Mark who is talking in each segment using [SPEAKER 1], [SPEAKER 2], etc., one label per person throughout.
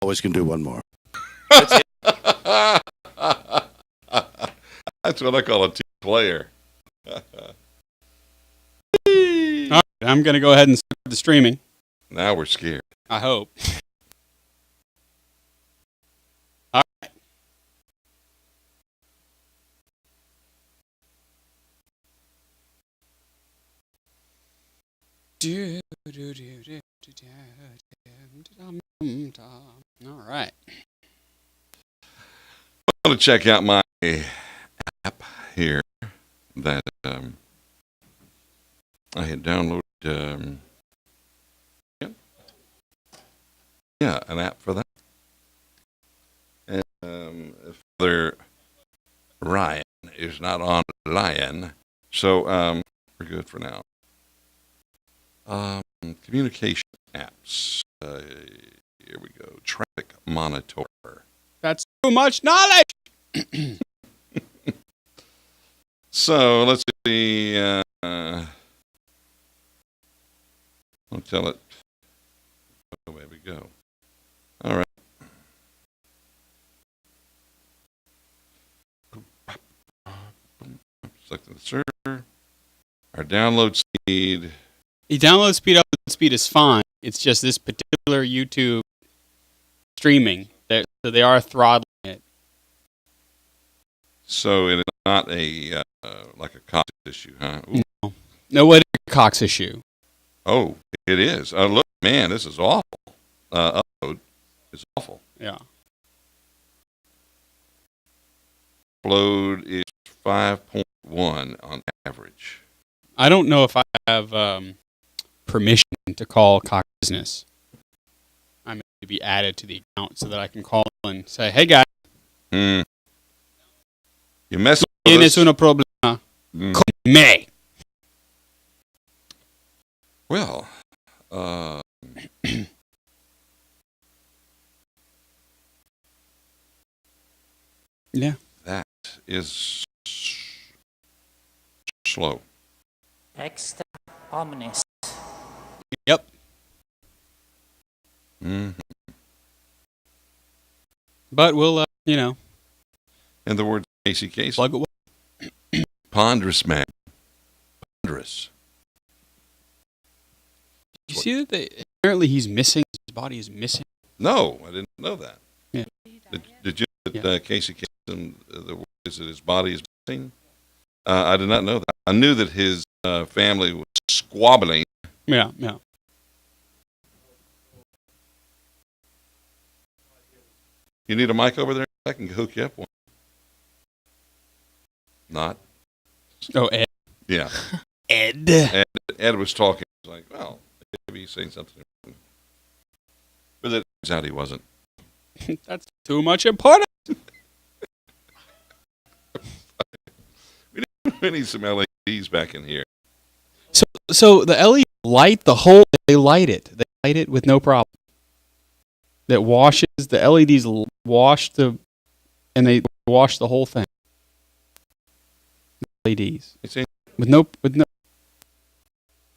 [SPEAKER 1] always can do one more.
[SPEAKER 2] That's what I call a team player.
[SPEAKER 3] All right, I'm going to go ahead and start the streaming.
[SPEAKER 2] Now we're scared.
[SPEAKER 3] I hope. All right. All right.
[SPEAKER 2] I'm going to check out my app here that I had downloaded. An app for that. And Father Ryan is not online, so we're good for now. Communication apps. Here we go. Traffic monitor.
[SPEAKER 3] That's too much knowledge.
[SPEAKER 2] So let's see. I'll tell it. Away we go. All right. Select the server. Our download speed.
[SPEAKER 3] The download speed, upload speed is fine. It's just this particular YouTube streaming. So they are throttling it.
[SPEAKER 2] So it is not a like a Cox issue, huh? Ooh.
[SPEAKER 3] No, what is a Cox issue?
[SPEAKER 2] Oh, it is. Look, man, this is awful. Upload is awful.
[SPEAKER 3] Yeah.
[SPEAKER 2] Upload is 5.1 on average.
[SPEAKER 3] I don't know if I have permission to call Cox Business. I may need to be added to the account so that I can call and say, "Hey guys,
[SPEAKER 2] You mess with
[SPEAKER 3] tienes
[SPEAKER 2] us.
[SPEAKER 3] un problema con me."
[SPEAKER 2] Well,
[SPEAKER 3] Yeah.
[SPEAKER 2] that is slow.
[SPEAKER 4] Extra ominous.
[SPEAKER 3] Yep.
[SPEAKER 2] Mm.
[SPEAKER 3] But we'll,
[SPEAKER 2] In the words of Casey Kasem,
[SPEAKER 3] plug it.
[SPEAKER 2] ponderous man. Ponderous.
[SPEAKER 3] You see that apparently he's missing. His body is missing.
[SPEAKER 2] No, I didn't know that.
[SPEAKER 3] Yeah.
[SPEAKER 2] Did you know that Casey Kasem, the word is that his body is missing? I did not know that. I knew that his family was squabbling.
[SPEAKER 3] Yeah.
[SPEAKER 2] You need a mic over there? I can hook you up one. Not?
[SPEAKER 3] Oh, Ed.
[SPEAKER 2] Yeah.
[SPEAKER 3] Ed.
[SPEAKER 2] Ed was talking. I was like, well, maybe he's saying something. But it turns out he wasn't.
[SPEAKER 3] That's too much important.
[SPEAKER 2] We need some LEDs back in here.
[SPEAKER 3] So the LED light, they light it. They light it with no problem. That washes, the LEDs wash and they wash the whole thing. LEDs.
[SPEAKER 2] You see?
[SPEAKER 3] With no,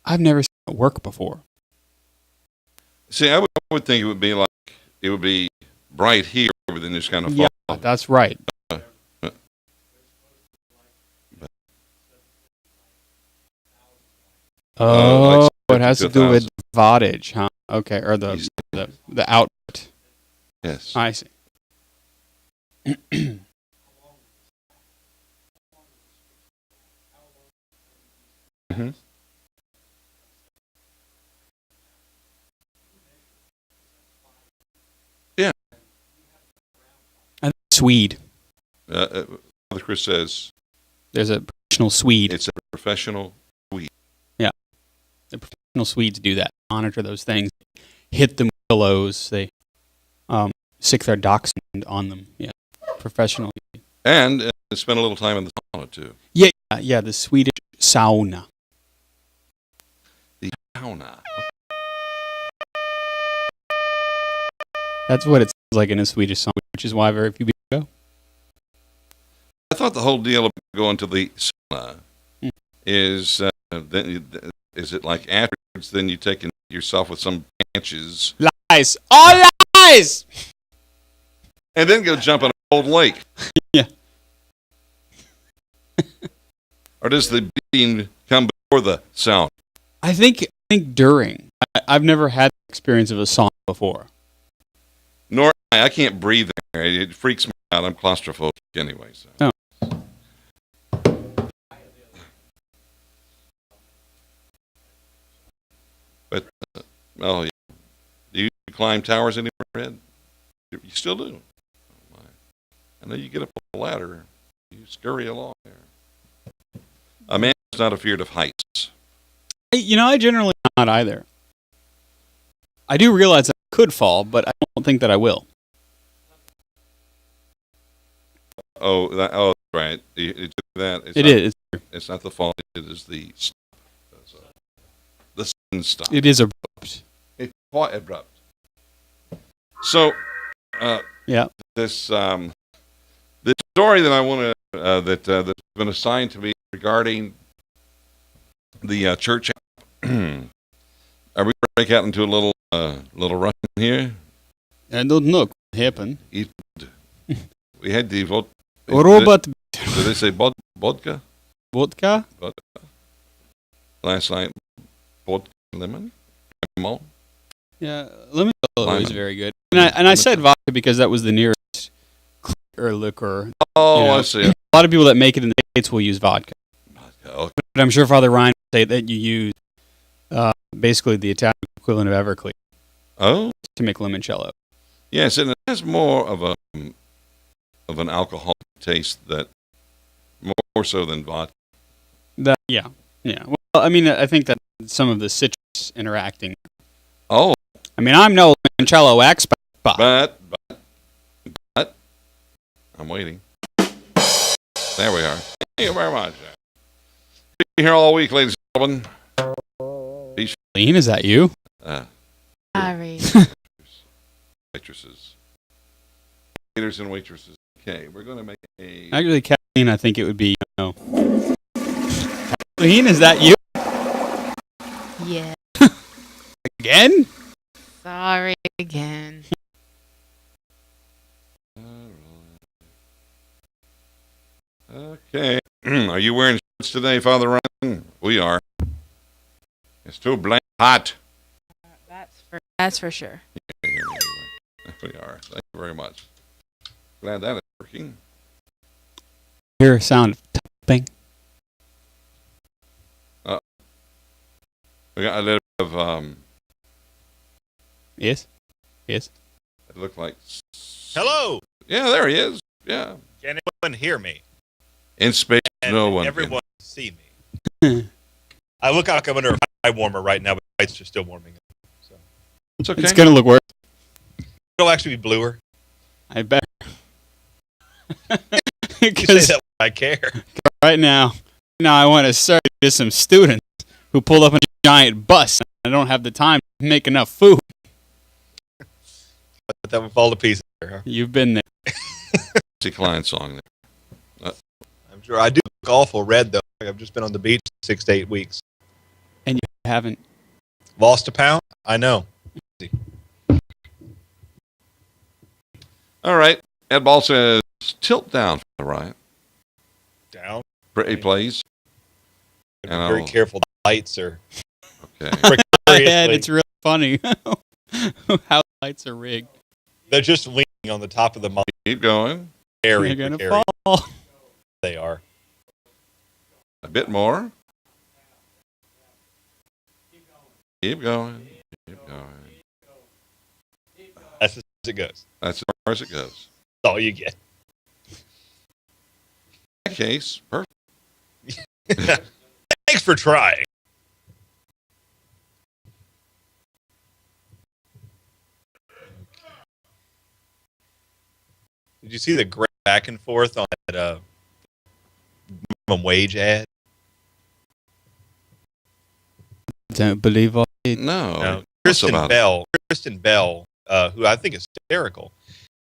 [SPEAKER 3] I've never seen it work before.
[SPEAKER 2] See, I would think it would be like, it would be bright here, but then just kind of fall.
[SPEAKER 3] Yeah, that's right.
[SPEAKER 2] like
[SPEAKER 3] It has to do with
[SPEAKER 2] 52,000.
[SPEAKER 3] wattage, huh? Okay, or the output.
[SPEAKER 2] Yes.
[SPEAKER 3] I see.
[SPEAKER 2] Mm-hmm. Yeah.
[SPEAKER 3] I think Swede.
[SPEAKER 2] Father Chris says
[SPEAKER 3] There's a professional Swede.
[SPEAKER 2] it's a professional.
[SPEAKER 3] The professional Swedes do that. Monitor those things. Hit them with pillows. They sick their dachshund on them. Yeah. Professional.
[SPEAKER 2] And spend a little time in the sauna, too.
[SPEAKER 3] Yeah, the Swedish sauna.
[SPEAKER 2] The sauna.
[SPEAKER 3] That's what it sounds like in a Swedish song, which is why very few people go.
[SPEAKER 2] I thought the whole deal of going to the sauna is, is it like afterwards, then you take yourself with some branches?
[SPEAKER 3] Lies. All lies!
[SPEAKER 2] and then go jump in a cold lake.
[SPEAKER 3] Yeah.
[SPEAKER 2] Or does the beating come before the sound?
[SPEAKER 3] I think during. I've never had the experience of a sauna before.
[SPEAKER 2] Nor I can't breathe there. It freaks me out. I'm claustrophobic anyway. So.
[SPEAKER 3] Oh.
[SPEAKER 2] But oh yeah, do you climb towers anywhere, Red? You still do. Oh, my. I know you get up on a ladder. You scurry along there. A man is not afeard of heights.
[SPEAKER 3] I generally not either. I do realize that I could fall, but I don't think that I will.
[SPEAKER 2] Oh, that's right. It's that. It's
[SPEAKER 3] It
[SPEAKER 2] not,
[SPEAKER 3] is.
[SPEAKER 2] It's not the fall. It is the stop. The sudden stop.
[SPEAKER 3] It is abrupt.
[SPEAKER 2] It's quite abrupt. So,
[SPEAKER 3] Yeah.
[SPEAKER 2] this story that I want to that's been assigned to me regarding the church. Are we going to break out into a little run here?
[SPEAKER 3] I don't know what happened.
[SPEAKER 2] We had the vodka.
[SPEAKER 3] Robot
[SPEAKER 2] Did they say vodka
[SPEAKER 3] vodka?
[SPEAKER 2] last night? Vodka lemon. Camel?
[SPEAKER 3] Yeah, lemon jello is
[SPEAKER 2] Lemon.
[SPEAKER 3] very good. And I said vodka because that was the nearest clear liquor.
[SPEAKER 2] Oh,
[SPEAKER 3] You know,
[SPEAKER 2] I see.
[SPEAKER 3] A lot of people that make it in the States will use vodka.
[SPEAKER 2] Okay.
[SPEAKER 3] But I'm sure Father Ryan would say that you use basically the Italian equivalent of Everclear
[SPEAKER 2] Oh,
[SPEAKER 3] to make limoncello.
[SPEAKER 2] yes, and it has more of an alcoholic taste that more so than vodka.
[SPEAKER 3] Yeah. Well, I mean, I think that some of the citrus interacting.
[SPEAKER 2] Oh,
[SPEAKER 3] I mean, I'm no limoncello expert,
[SPEAKER 2] but I'm waiting. There we are. Thank you very much. Be here all week, ladies and gentlemen.
[SPEAKER 3] Lean, is that you?
[SPEAKER 1] Sorry.
[SPEAKER 2] Waitresses. Waiters and waitresses. Okay, we're going to make a...
[SPEAKER 3] Actually, Kathleen, I think it would be, Kathleen, is that you?
[SPEAKER 1] Yeah.
[SPEAKER 3] Again?
[SPEAKER 1] Sorry again.
[SPEAKER 2] Okay. Are you wearing shorts today, Father Ryan? We are. It's too blank hot.
[SPEAKER 1] That's for sure.
[SPEAKER 2] We are. Thank you very much. Glad that is working.
[SPEAKER 3] Hear a sound of tapping.
[SPEAKER 2] We got a little bit of
[SPEAKER 3] Yes.
[SPEAKER 2] it looked like
[SPEAKER 5] Hello.
[SPEAKER 2] yeah, there he is. Yeah.
[SPEAKER 5] Can anyone hear me?
[SPEAKER 2] In space,
[SPEAKER 5] And
[SPEAKER 2] no one.
[SPEAKER 5] everyone can see me. I look like I'm under a eye warmer right now, but the lights are still warming up. So
[SPEAKER 2] It's okay.
[SPEAKER 3] It's going to look worse.
[SPEAKER 5] it'll actually be bluer.
[SPEAKER 3] I bet.
[SPEAKER 5] You say
[SPEAKER 3] Because
[SPEAKER 5] that when I care.
[SPEAKER 3] right now I want to serve to some students who pulled up in a giant bus. And I don't have the time to make enough food.
[SPEAKER 5] But that would fall to pieces there, huh?
[SPEAKER 3] You've been there.
[SPEAKER 2] It's a Klein song there.
[SPEAKER 5] I'm sure. I do look awful red, though. I've just been on the beach 6 to 8 weeks.
[SPEAKER 3] And you haven't.
[SPEAKER 5] Lost a pound? I know.
[SPEAKER 2] All right. Ed Ball says, tilt down, Father Ryan.
[SPEAKER 5] Down.
[SPEAKER 2] He plays.
[SPEAKER 5] Be very careful. The lights are
[SPEAKER 2] Okay.
[SPEAKER 3] And it's really funny how lights are rigged.
[SPEAKER 5] They're just leaning on the top of the mountain.
[SPEAKER 2] Keep going.
[SPEAKER 5] Very
[SPEAKER 3] You're going to
[SPEAKER 5] precarious.
[SPEAKER 3] fall.
[SPEAKER 5] They are.
[SPEAKER 2] A bit more. Keep going. Keep going.
[SPEAKER 5] That's as it goes.
[SPEAKER 2] That's as far as it goes.
[SPEAKER 5] That's all you get.
[SPEAKER 2] In that case, perfect.
[SPEAKER 5] Thanks for trying. Did you see the great back and forth on that minimum wage ad?
[SPEAKER 3] Don't believe all it.
[SPEAKER 2] No.
[SPEAKER 5] No.
[SPEAKER 2] What's about
[SPEAKER 5] Kristen Bell, who I think is hysterical,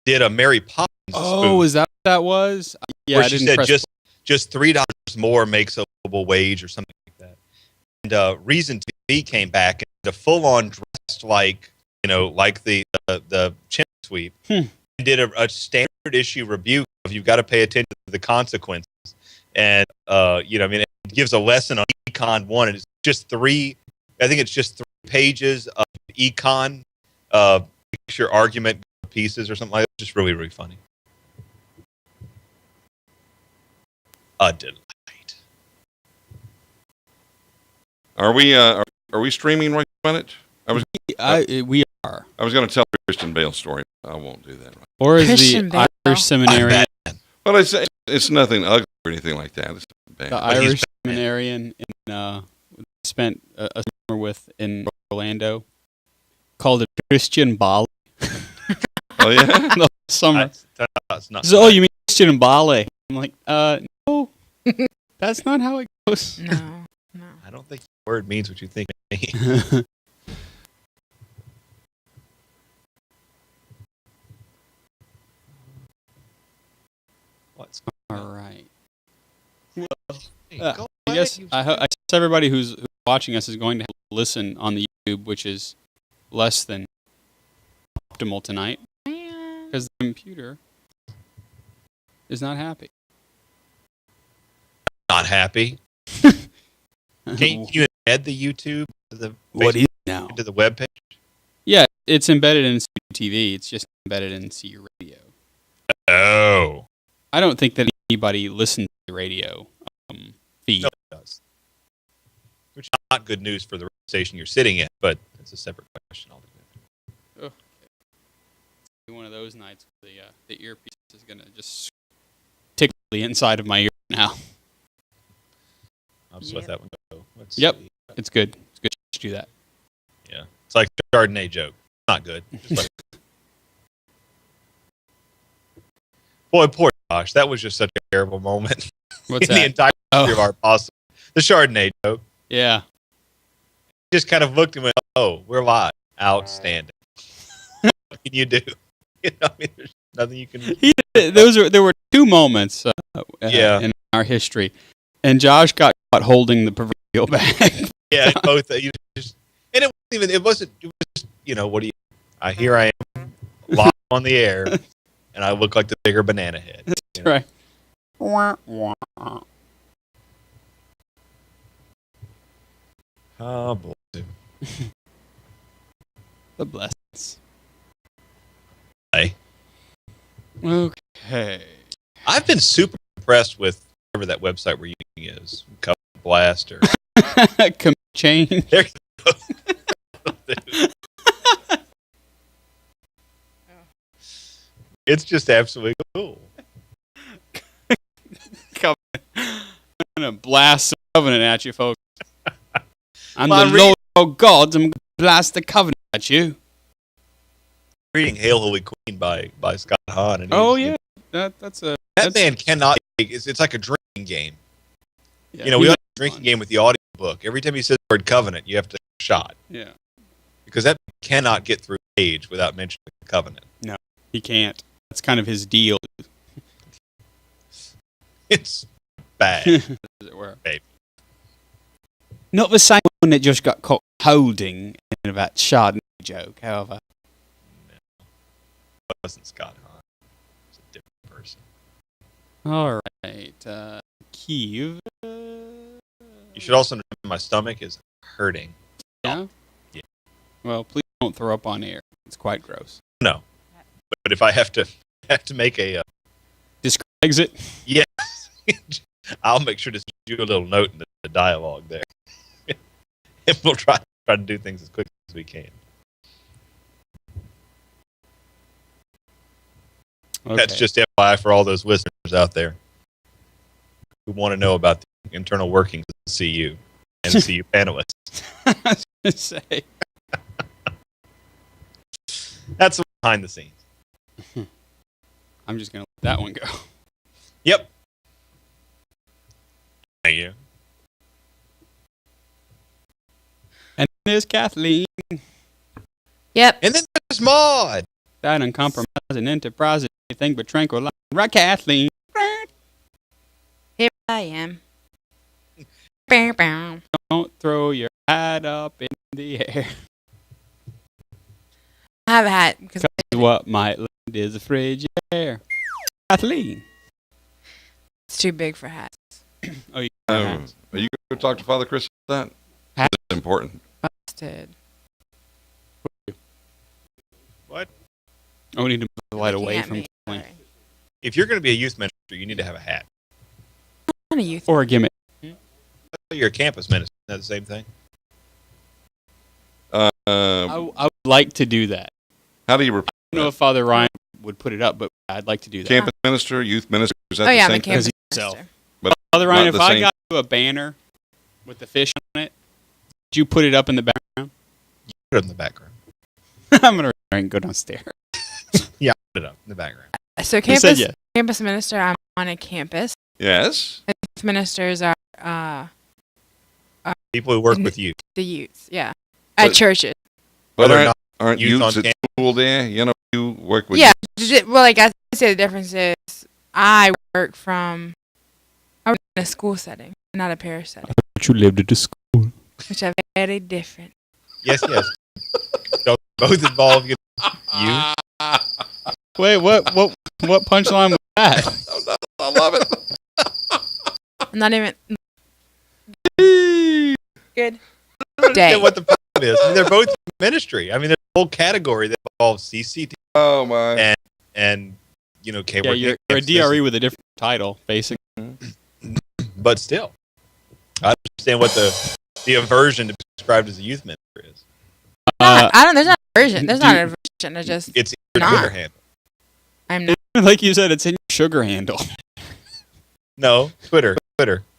[SPEAKER 5] did a Mary Poppins
[SPEAKER 3] Oh,
[SPEAKER 5] spoof
[SPEAKER 3] is that what that was? Yeah,
[SPEAKER 5] where
[SPEAKER 3] I
[SPEAKER 5] she
[SPEAKER 3] didn't
[SPEAKER 5] said
[SPEAKER 3] press
[SPEAKER 5] just $3 more makes a livable wage or something like that. And Reason TV came back and did a full on dressed like like the chimney sweep, did a standard issue rebuke of you've got to pay attention to the consequences. And, it gives a lesson on Econ 1. And it's just three pages of Econ, picture argument pieces or something like that. It's just really, really funny. A delight.
[SPEAKER 2] Are we streaming right on it?
[SPEAKER 3] We are.
[SPEAKER 2] I was going to tell the Christian Bale story. I won't do that. Right.
[SPEAKER 3] Or is
[SPEAKER 1] Christian
[SPEAKER 3] the
[SPEAKER 1] Bale.
[SPEAKER 3] Irish seminarian,
[SPEAKER 2] Well, it's nothing ugly or anything like that. It's not bad.
[SPEAKER 3] the Irish seminarian spent a summer with in Orlando, called it Christian Bale.
[SPEAKER 2] Oh yeah.
[SPEAKER 3] The summer.
[SPEAKER 5] That's not.
[SPEAKER 3] So, oh, you mean Christian Bale? I'm like, no, that's not how it goes.
[SPEAKER 1] No.
[SPEAKER 5] I don't think the word means what you think it means. What's
[SPEAKER 3] All right.
[SPEAKER 5] Hey,
[SPEAKER 3] Uh,
[SPEAKER 5] go
[SPEAKER 3] I
[SPEAKER 5] ahead,
[SPEAKER 3] guess
[SPEAKER 5] you-
[SPEAKER 3] I guess everybody who's watching us is going to listen on the YouTube, which is less than optimal tonight
[SPEAKER 1] Man.
[SPEAKER 3] because the computer is not happy.
[SPEAKER 5] not happy. Can you embed the YouTube to the
[SPEAKER 3] What is now?
[SPEAKER 5] to the web page?
[SPEAKER 3] Yeah, it's embedded in TV. It's just embedded in CU Radio.
[SPEAKER 5] Oh,
[SPEAKER 3] I don't think that anybody listens to the radio feed.
[SPEAKER 5] no, it does. Which is not good news for the station you're sitting in, but it's a separate question altogether.
[SPEAKER 3] One of those nights, the earpiece is gonna just tickle the inside of my ear now.
[SPEAKER 5] I'll just let that one go. Let's
[SPEAKER 3] Yep.
[SPEAKER 5] see.
[SPEAKER 3] It's good. It's good to do that.
[SPEAKER 5] Yeah, it's like the Chardonnay joke. Not good. Just let it- Boy, poor Josh. That was just such a terrible moment
[SPEAKER 3] What's
[SPEAKER 5] in the
[SPEAKER 3] that?
[SPEAKER 5] entire history of our possible. The Chardonnay joke.
[SPEAKER 3] Yeah.
[SPEAKER 5] Just kind of looked and went, "Oh, we're live. Outstanding. What can you do? There's nothing you can do."
[SPEAKER 3] There were two moments
[SPEAKER 5] Yeah.
[SPEAKER 3] in our history, and Josh got caught holding the proverbial bag.
[SPEAKER 5] Yeah, both. And it wasn't even. It was just, what do you? Here I am, live on the air, and I look like the bigger banana head.
[SPEAKER 3] That's right.
[SPEAKER 5] Oh boy.
[SPEAKER 3] The blessings.
[SPEAKER 5] Hey.
[SPEAKER 3] Okay.
[SPEAKER 5] I've been super impressed with whatever that website we're using is, Covenant Blast or.
[SPEAKER 3] Change.
[SPEAKER 5] There you go. It's just absolutely cool.
[SPEAKER 3] I'm gonna blast the covenant at you, folks. I'm
[SPEAKER 5] Well,
[SPEAKER 3] the Lord of gods. I'm gonna blast the covenant at you.
[SPEAKER 5] Reading "Hail Holy Queen" by Scott Hahn. And
[SPEAKER 3] Oh
[SPEAKER 5] he's-
[SPEAKER 3] yeah, that's
[SPEAKER 5] that
[SPEAKER 3] that's-
[SPEAKER 5] man cannot. It's like a drinking game.
[SPEAKER 3] yeah,
[SPEAKER 5] We
[SPEAKER 3] he
[SPEAKER 5] have
[SPEAKER 3] was
[SPEAKER 5] a drinking
[SPEAKER 3] fun.
[SPEAKER 5] game with the audiobook. Every time he says the word covenant, you have to take a shot
[SPEAKER 3] Yeah,
[SPEAKER 5] because that cannot get through the page without mentioning the covenant.
[SPEAKER 3] he can't. That's kind of his deal,
[SPEAKER 5] It's bad.
[SPEAKER 3] as it were.
[SPEAKER 5] Babe.
[SPEAKER 3] Not the same one that just got caught holding in that Chardonnay joke, however.
[SPEAKER 5] It wasn't Scott Hahn. It's a different person.
[SPEAKER 3] All right, Kiev.
[SPEAKER 5] You should also know my stomach is hurting.
[SPEAKER 3] Yeah?
[SPEAKER 5] Yeah.
[SPEAKER 3] Well, please don't throw up on air. It's quite gross.
[SPEAKER 5] No, but if I have to make a
[SPEAKER 3] Discreet exit.
[SPEAKER 5] yes, I'll make sure to do a little note in the dialogue there, and we'll try to do things as quickly as we can.
[SPEAKER 3] Okay.
[SPEAKER 5] That's just FYI for all those listeners out there who want to know about the internal workings of the CU and the CU panelists.
[SPEAKER 3] I was gonna say.
[SPEAKER 5] That's behind the scenes.
[SPEAKER 3] I'm just gonna let that one go.
[SPEAKER 5] Yep. Thank you.
[SPEAKER 3] And there's Kathleen,
[SPEAKER 1] Yep.
[SPEAKER 5] And then there's Maud.
[SPEAKER 3] that uncompromising enterprise, anything but tranquil. Right, Kathleen.
[SPEAKER 1] Here I am. Bow, bow.
[SPEAKER 3] Don't throw your hat up in the air.
[SPEAKER 1] I have a hat because
[SPEAKER 3] What might is a frigid. Kathleen.
[SPEAKER 1] It's too big for hats.
[SPEAKER 3] Oh, you
[SPEAKER 2] Are you going to talk to Father Chris about that?
[SPEAKER 3] Hat-
[SPEAKER 2] It's important.
[SPEAKER 1] Busted.
[SPEAKER 5] What?
[SPEAKER 3] Oh, we need to move the light
[SPEAKER 1] Looking
[SPEAKER 3] away
[SPEAKER 1] at
[SPEAKER 3] from
[SPEAKER 1] me.
[SPEAKER 3] Kathleen.
[SPEAKER 1] Sorry.
[SPEAKER 5] If you're going to be a youth minister, you need to have a hat.
[SPEAKER 1] I'm not a youth.
[SPEAKER 3] Or a gimmick.
[SPEAKER 5] You're a campus minister. Isn't that the same thing?
[SPEAKER 3] I would like to do that.
[SPEAKER 2] How do you
[SPEAKER 3] I don't know if Father Ryan would put it up, but I'd like to do that.
[SPEAKER 2] campus minister, youth minister? Is that
[SPEAKER 1] Oh yeah,
[SPEAKER 2] the
[SPEAKER 1] I'm
[SPEAKER 2] same
[SPEAKER 1] a
[SPEAKER 2] thing?
[SPEAKER 1] campus
[SPEAKER 3] Himself.
[SPEAKER 1] minister.
[SPEAKER 3] Father Ryan,
[SPEAKER 2] not
[SPEAKER 3] if
[SPEAKER 2] the
[SPEAKER 3] I
[SPEAKER 2] same-
[SPEAKER 3] got you a banner with the fish on it, would you put it up in the background?
[SPEAKER 5] Put it in the background.
[SPEAKER 3] I'm going to go downstairs.
[SPEAKER 5] Yeah, put it up in the background.
[SPEAKER 1] So
[SPEAKER 3] He said
[SPEAKER 1] campus
[SPEAKER 3] yes.
[SPEAKER 1] campus minister. I'm on a campus.
[SPEAKER 2] Yes.
[SPEAKER 1] Youth ministers are
[SPEAKER 5] People who work
[SPEAKER 1] And-
[SPEAKER 5] with you.
[SPEAKER 1] the youths. Yeah,
[SPEAKER 2] But-
[SPEAKER 1] at churches.
[SPEAKER 2] But
[SPEAKER 5] Whether or
[SPEAKER 2] aren't
[SPEAKER 5] youth on
[SPEAKER 2] youths at school there? You know, you work with
[SPEAKER 1] Yeah. Well, like I say, the difference is I work in a school setting, not a parish setting,
[SPEAKER 3] But you lived at the school.
[SPEAKER 1] which are very different.
[SPEAKER 5] Yes, yes. Don't both involve you.
[SPEAKER 3] Wait, what punchline was that?
[SPEAKER 2] I love it.
[SPEAKER 1] I'm not even good.
[SPEAKER 5] I don't
[SPEAKER 1] Day.
[SPEAKER 5] understand what the problem is. I mean, they're both ministry. I mean, there's a whole category that involves CCT
[SPEAKER 2] Oh, my.
[SPEAKER 5] and
[SPEAKER 3] Yeah,
[SPEAKER 5] Cambridge.
[SPEAKER 3] you're a DRE with a different title, basically.
[SPEAKER 5] But still, I understand what the aversion to be described as a youth minister is.
[SPEAKER 1] I don't. There's not a version. There's
[SPEAKER 3] do-
[SPEAKER 1] not a version. It's just
[SPEAKER 5] It's your
[SPEAKER 1] Not.
[SPEAKER 5] Twitter handle.
[SPEAKER 1] I'm not.
[SPEAKER 3] Like you said, it's in your sugar handle.
[SPEAKER 5] No, Twitter.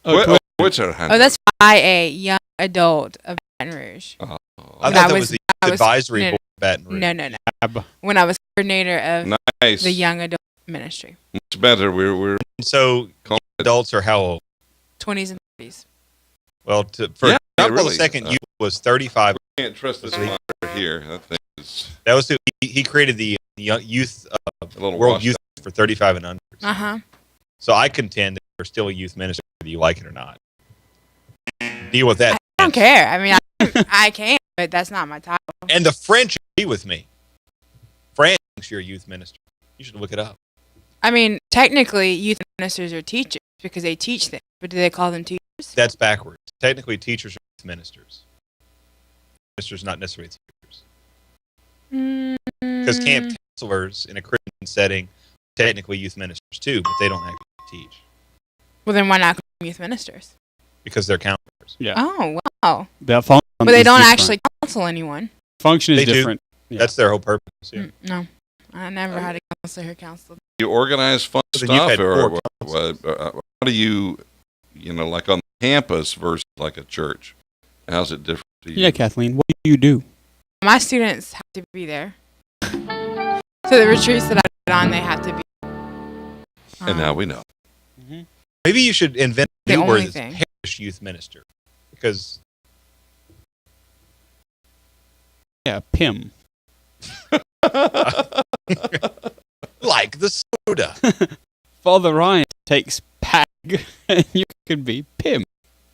[SPEAKER 2] What, what's her hand?
[SPEAKER 1] Oh, that's YA, Young Adult of Baton Rouge.
[SPEAKER 5] I
[SPEAKER 1] When
[SPEAKER 5] thought
[SPEAKER 1] I
[SPEAKER 5] that
[SPEAKER 1] was-
[SPEAKER 5] was the
[SPEAKER 1] I was-
[SPEAKER 5] advisory
[SPEAKER 1] no,
[SPEAKER 5] board of Baton Rouge.
[SPEAKER 1] No.
[SPEAKER 3] Ab.
[SPEAKER 1] When I was coordinator of
[SPEAKER 2] Nice.
[SPEAKER 1] the Young Adult Ministry,
[SPEAKER 2] Much better. We're
[SPEAKER 5] So
[SPEAKER 2] calling it.
[SPEAKER 5] adults are how old?
[SPEAKER 1] 20s and 30s.
[SPEAKER 5] Well, for
[SPEAKER 2] Yeah,
[SPEAKER 5] a
[SPEAKER 2] really.
[SPEAKER 5] second, youth was 35.
[SPEAKER 2] Can't trust this monitor here. That thing is
[SPEAKER 5] That was he created the youth
[SPEAKER 2] a little
[SPEAKER 5] world
[SPEAKER 2] washed
[SPEAKER 5] youth for 35 and under.
[SPEAKER 1] Uh huh.
[SPEAKER 5] So I contend that you're still a youth minister whether you like it or not. Deal with that.
[SPEAKER 1] I don't care. I mean, I can, but that's not my title.
[SPEAKER 5] And the French agree with me. France thinks you're a youth minister. You should look it up.
[SPEAKER 1] I mean, technically, youth ministers are teachers because they teach them, but do they call them teachers?
[SPEAKER 5] That's backwards. Technically, teachers are youth ministers. Ministers not necessarily teachers. Because camp counselors in a Christian setting are technically youth ministers too, but they don't actually teach
[SPEAKER 1] Well, then why not call them youth ministers?
[SPEAKER 5] because they're counselors.
[SPEAKER 3] Yeah.
[SPEAKER 1] Oh, wow.
[SPEAKER 3] That function
[SPEAKER 1] But they
[SPEAKER 3] is
[SPEAKER 1] don't
[SPEAKER 3] different.
[SPEAKER 1] actually counsel anyone.
[SPEAKER 3] Function is
[SPEAKER 5] They do.
[SPEAKER 3] different. Yeah.
[SPEAKER 5] That's their whole purpose. Yeah.
[SPEAKER 1] No. I never had a counselor who counseled.
[SPEAKER 2] You organize fun
[SPEAKER 5] So then you've
[SPEAKER 2] stuff,
[SPEAKER 5] had
[SPEAKER 2] or
[SPEAKER 5] four
[SPEAKER 2] how do you like on campus versus like a church? How's it different to you?
[SPEAKER 3] Yeah, Kathleen, what do you do?
[SPEAKER 1] My students have to be there. So the retreats that I put on, they have to be.
[SPEAKER 2] And now we know.
[SPEAKER 5] Maybe you should invent a
[SPEAKER 1] The
[SPEAKER 5] new word
[SPEAKER 1] only
[SPEAKER 5] that's
[SPEAKER 1] thing.
[SPEAKER 5] parish youth minister. Because
[SPEAKER 3] Yeah, PIM.
[SPEAKER 5] like the soda.
[SPEAKER 3] Father Ryan takes PAG, and you could be PIM.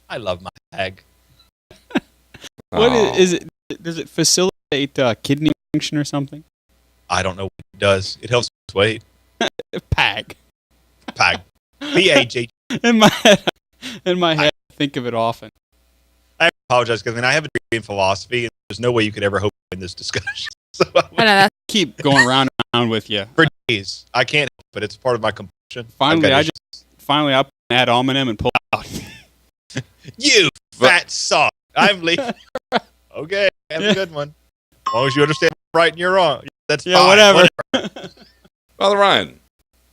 [SPEAKER 5] I love my bag.
[SPEAKER 3] What
[SPEAKER 2] Oh.
[SPEAKER 3] is it? Does it facilitate kidney function or something?
[SPEAKER 5] I don't know what it does. It helps lose weight.
[SPEAKER 3] PAG.
[SPEAKER 5] Pag. P-A-G.
[SPEAKER 3] In my head, I think of it often.
[SPEAKER 5] I apologize because I have a degree in philosophy, and there's no way you could ever hope in this discussion. So
[SPEAKER 1] I know that's
[SPEAKER 3] Keep going round and round with you.
[SPEAKER 5] for days, I can't help it. It's part of my compulsion.
[SPEAKER 3] Finally,
[SPEAKER 5] I've got
[SPEAKER 3] Finally, I put an ad hominem and pull out.
[SPEAKER 5] you fat sock. I'm leaving. Okay, have a good one. As long as you understand I'm right and you're wrong. That's
[SPEAKER 3] Yeah,
[SPEAKER 5] fine.
[SPEAKER 3] whatever.
[SPEAKER 2] Father Ryan,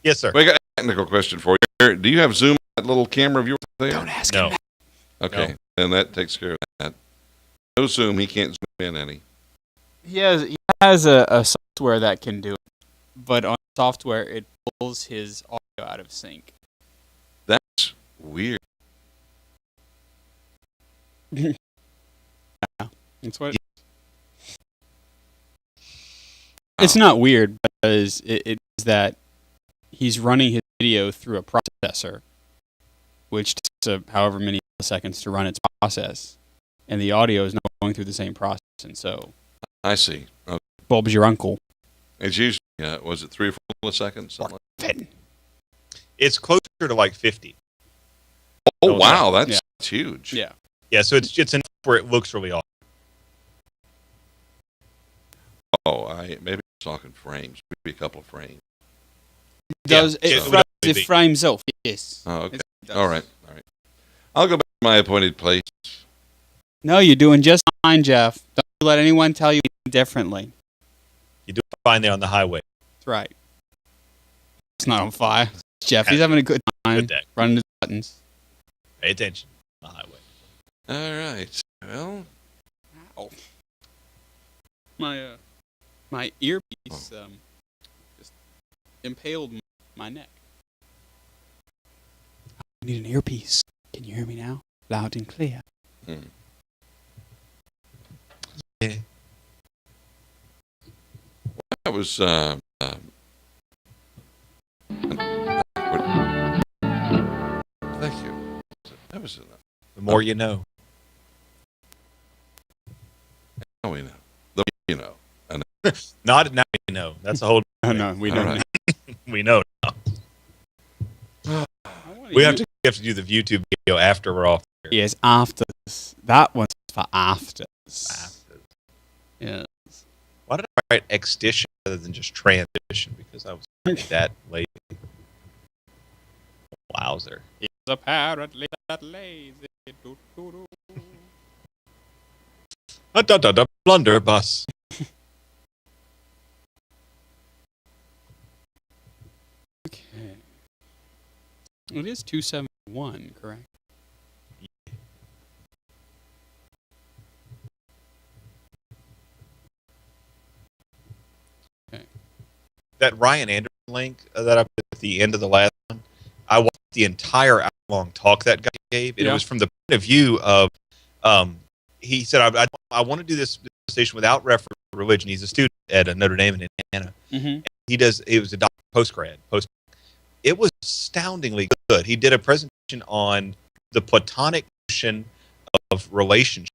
[SPEAKER 5] Yes, sir.
[SPEAKER 2] we got a technical question for you. Do you have Zoom that little camera of yours there?
[SPEAKER 3] Don't ask
[SPEAKER 5] No.
[SPEAKER 3] him.
[SPEAKER 2] Okay, then that takes care of that. No Zoom, he can't zoom in any.
[SPEAKER 3] He has a software that can do it, but on software it pulls his audio out of sync.
[SPEAKER 2] That's weird.
[SPEAKER 3] That's what. It's not weird because it is that he's running his video through a processor, which takes however many milliseconds to run its process, and the audio is not going through the same process, and so
[SPEAKER 2] I see. Okay.
[SPEAKER 3] Bob's your uncle.
[SPEAKER 2] It's usually, was it 3 or 4 milliseconds? Something like
[SPEAKER 5] It's closer to like 50.
[SPEAKER 2] Oh, wow.
[SPEAKER 3] Yeah.
[SPEAKER 2] That's huge.
[SPEAKER 3] Yeah.
[SPEAKER 5] Yeah, so it's enough where it looks really off.
[SPEAKER 2] Oh, maybe I'm talking frames. Maybe a couple of frames.
[SPEAKER 3] Does
[SPEAKER 5] Yeah,
[SPEAKER 3] it,
[SPEAKER 5] it would
[SPEAKER 3] frames,
[SPEAKER 5] definitely
[SPEAKER 3] it
[SPEAKER 5] be.
[SPEAKER 3] frames off? Yes.
[SPEAKER 2] Oh, okay.
[SPEAKER 3] It does.
[SPEAKER 2] All right. I'll go back to my appointed place.
[SPEAKER 3] No, you're doing just fine, Jeff. Don't let anyone tell you differently.
[SPEAKER 5] You do fine there on the highway.
[SPEAKER 3] That's right. It's not on fire. Jeff, he's having a good time
[SPEAKER 5] Good deck.
[SPEAKER 3] running his buttons.
[SPEAKER 5] Pay attention on the highway.
[SPEAKER 2] All right. Well,
[SPEAKER 3] Ow. My earpiece just impaled my neck. I need an earpiece. Can you hear me now? Loud and clear.
[SPEAKER 5] Yeah.
[SPEAKER 2] that was thank you. That was
[SPEAKER 5] The more you know.
[SPEAKER 2] now we know. The you know.
[SPEAKER 5] Not now you know. That's a whole.
[SPEAKER 3] No, we
[SPEAKER 2] All
[SPEAKER 3] don't.
[SPEAKER 2] right.
[SPEAKER 5] We know. We have to do the YouTube video after we're off. Here.
[SPEAKER 3] Yes, afters. That one's for afters. Yeah.
[SPEAKER 5] Why did I write extition rather than just transition? Because I was that late. Wowzer.
[SPEAKER 3] It's apparently that lazy. Do-do-do.
[SPEAKER 5] A blunderbuss.
[SPEAKER 3] Okay. It is 271, correct?
[SPEAKER 5] That Ryan Anderson link that I put at the end of the last one, I watched the entire hour-long talk that guy gave. And
[SPEAKER 3] Yeah.
[SPEAKER 5] It was from the point of view of, he said, I want to do this station without reference to religion. He's a student at Notre Dame in Indiana.
[SPEAKER 3] Mm-hmm.
[SPEAKER 5] It was a post-grad. It was astoundingly good. He did a presentation on the Platonic notion of relationship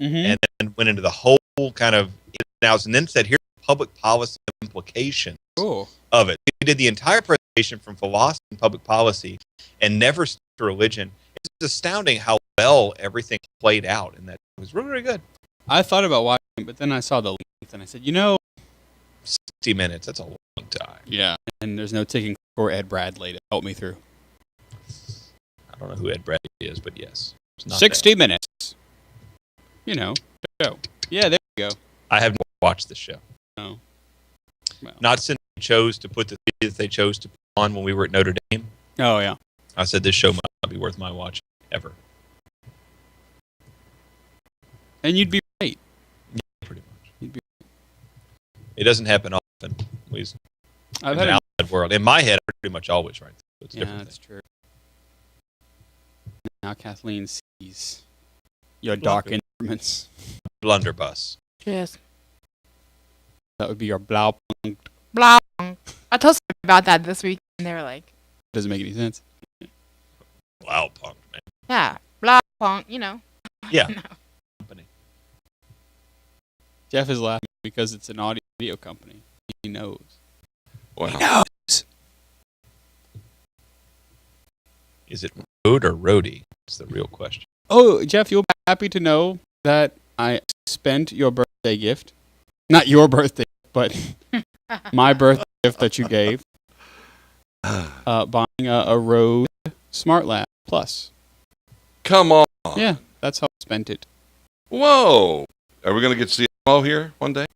[SPEAKER 3] Mm-hmm.
[SPEAKER 5] and then went into the whole kind of ins and outs, and then said, here's the public policy implications
[SPEAKER 3] Cool.
[SPEAKER 5] of it. He did the entire presentation from philosophy and public policy and never to religion. It's astounding how well everything played out, and that it was really, really good.
[SPEAKER 3] I thought about watching it, but then I saw the length and I said,
[SPEAKER 5] 60 minutes, that's a long time.
[SPEAKER 3] yeah. And there's no ticket for Ed Bradley to help me through.
[SPEAKER 5] I don't know who Ed Bradley is, but yes. It's not
[SPEAKER 3] 60 minutes. Show. Yeah, there you go.
[SPEAKER 5] that. I haven't watched this show.
[SPEAKER 3] No. Well.
[SPEAKER 5] Not since they chose to put the three that they chose to put on when we were at Notre Dame.
[SPEAKER 3] Oh, yeah.
[SPEAKER 5] I said this show might not be worth my watching ever.
[SPEAKER 3] And you'd be right.
[SPEAKER 5] Pretty much.
[SPEAKER 3] You'd be-
[SPEAKER 5] It doesn't happen often. At least
[SPEAKER 3] I've
[SPEAKER 5] in
[SPEAKER 3] had
[SPEAKER 5] the
[SPEAKER 3] a,
[SPEAKER 5] outside world. In my head, I'm pretty much always right. So it's
[SPEAKER 3] yeah,
[SPEAKER 5] different.
[SPEAKER 3] that's true. Now Kathleen sees your dark instruments.
[SPEAKER 5] Blunderbuss.
[SPEAKER 1] Cheers.
[SPEAKER 3] That would be your Blau.
[SPEAKER 1] Blah. I told somebody about that this week, and they were like,
[SPEAKER 3] Doesn't make any sense.
[SPEAKER 5] Wow, punk, man.
[SPEAKER 1] yeah, blah, punk,
[SPEAKER 5] Yeah.
[SPEAKER 1] No.
[SPEAKER 5] Company.
[SPEAKER 3] Jeff is laughing because it's an audio video company. He knows.
[SPEAKER 2] Wow.
[SPEAKER 5] Is it road or roadie? That's the real question.
[SPEAKER 3] Oh, Jeff, you'll be happy to know that I spent your birthday gift. Not your birthday, but my birthday gift that you gave. Buying a Rode SmartLab Plus.
[SPEAKER 2] Come on.
[SPEAKER 3] Yeah, that's how I spent it.
[SPEAKER 2] Whoa. Are we going to get to see a demo here one day?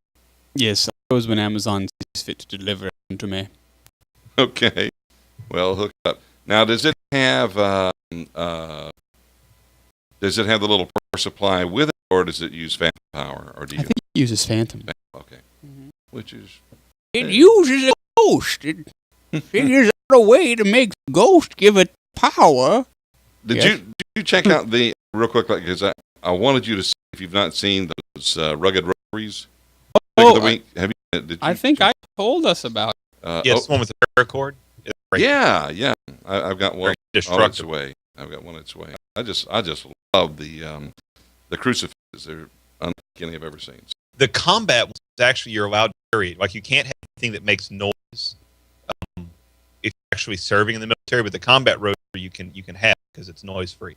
[SPEAKER 3] Yes, that was when Amazon sees fit to deliver it to me.
[SPEAKER 2] Okay. Well, hook it up. Now, does it have the little power supply with it, or does it use phantom power, or do
[SPEAKER 3] I
[SPEAKER 2] you?
[SPEAKER 3] think it uses Phantom.
[SPEAKER 2] Okay. Which is
[SPEAKER 3] It uses a ghost. It figures out a way to make the ghost give it power.
[SPEAKER 2] Did you check out the real quick, because I wanted you to see if you've not seen those rugged rotaries. Pick of the week. Have you? Did you
[SPEAKER 3] I think I told us about it.
[SPEAKER 5] Yes, the one with the paracord. It's great.
[SPEAKER 2] Yeah. I've got one
[SPEAKER 5] Very
[SPEAKER 2] on its
[SPEAKER 5] destructive.
[SPEAKER 2] way. I've got one its way. I just love the crucifixes. They're unlike any I've ever seen.
[SPEAKER 5] The combat was actually you're allowed to period. Like, you can't have anything that makes noise if you're actually serving in the military, but the combat rotary you can have because it's noise free.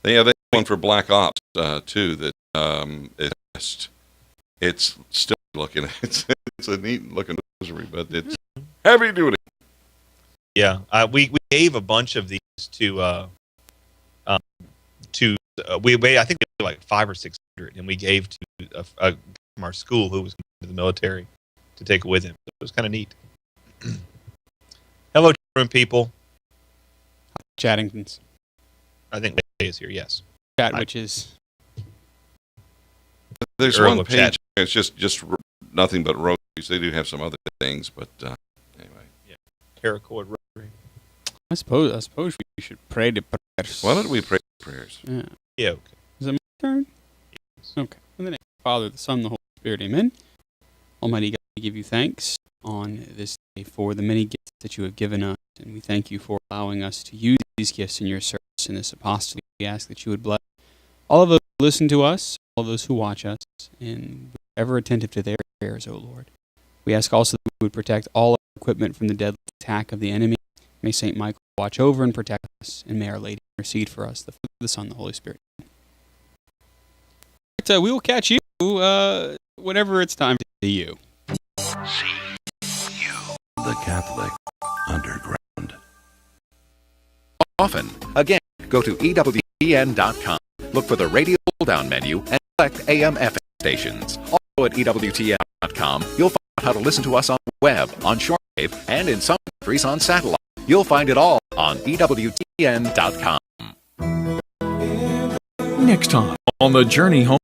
[SPEAKER 2] They have one for Black Ops too. That it's still looking. It's a neat looking rosary, but it's heavy duty.
[SPEAKER 5] Yeah, we gave a bunch of these to I think we had like 500 or 600, and we gave to a from our school who was going to the military to take with him. So it was kind of neat. Hello, children, people.
[SPEAKER 3] Chattingtons.
[SPEAKER 5] I think Ray is here. Yes.
[SPEAKER 3] Chat, which is
[SPEAKER 2] There's
[SPEAKER 5] Earl
[SPEAKER 2] one
[SPEAKER 5] of
[SPEAKER 2] page.
[SPEAKER 5] Chat.
[SPEAKER 2] It's just nothing but rosaries. They do have some other things, but anyway.
[SPEAKER 5] Paracord rotary.
[SPEAKER 3] I suppose we should pray to prayers.
[SPEAKER 2] Why don't we pray prayers?
[SPEAKER 3] Yeah.
[SPEAKER 5] Yeah. Okay.
[SPEAKER 3] Is it my turn? Okay. In the name of the Father, the Son, and the Holy Spirit, amen. Almighty God, we give you thanks on this day for the many gifts that you have given us, and we thank you for allowing us to use these gifts in your service in this apostolate. We ask that you would bless all of those who listen to us, all of those who watch us, and be ever attentive to their prayers, O Lord. We ask also that we would protect all our equipment from the deadly attack of the enemy. May St. Michael watch over and protect us, and may Our Lady intercede for us, the Father, the Son, and the Holy Spirit. We will catch you whenever it's time to see you.
[SPEAKER 6] The Catholic Underground. Often. Again, go to EWTN.com. Look for the radio down menu and select AM/FM stations. Also at EWTN.com, you'll find out how to listen to us on the web, on shortwave, and in some countries on satellite. You'll find it all on EWTN.com.
[SPEAKER 7] Next time on The Journey Home,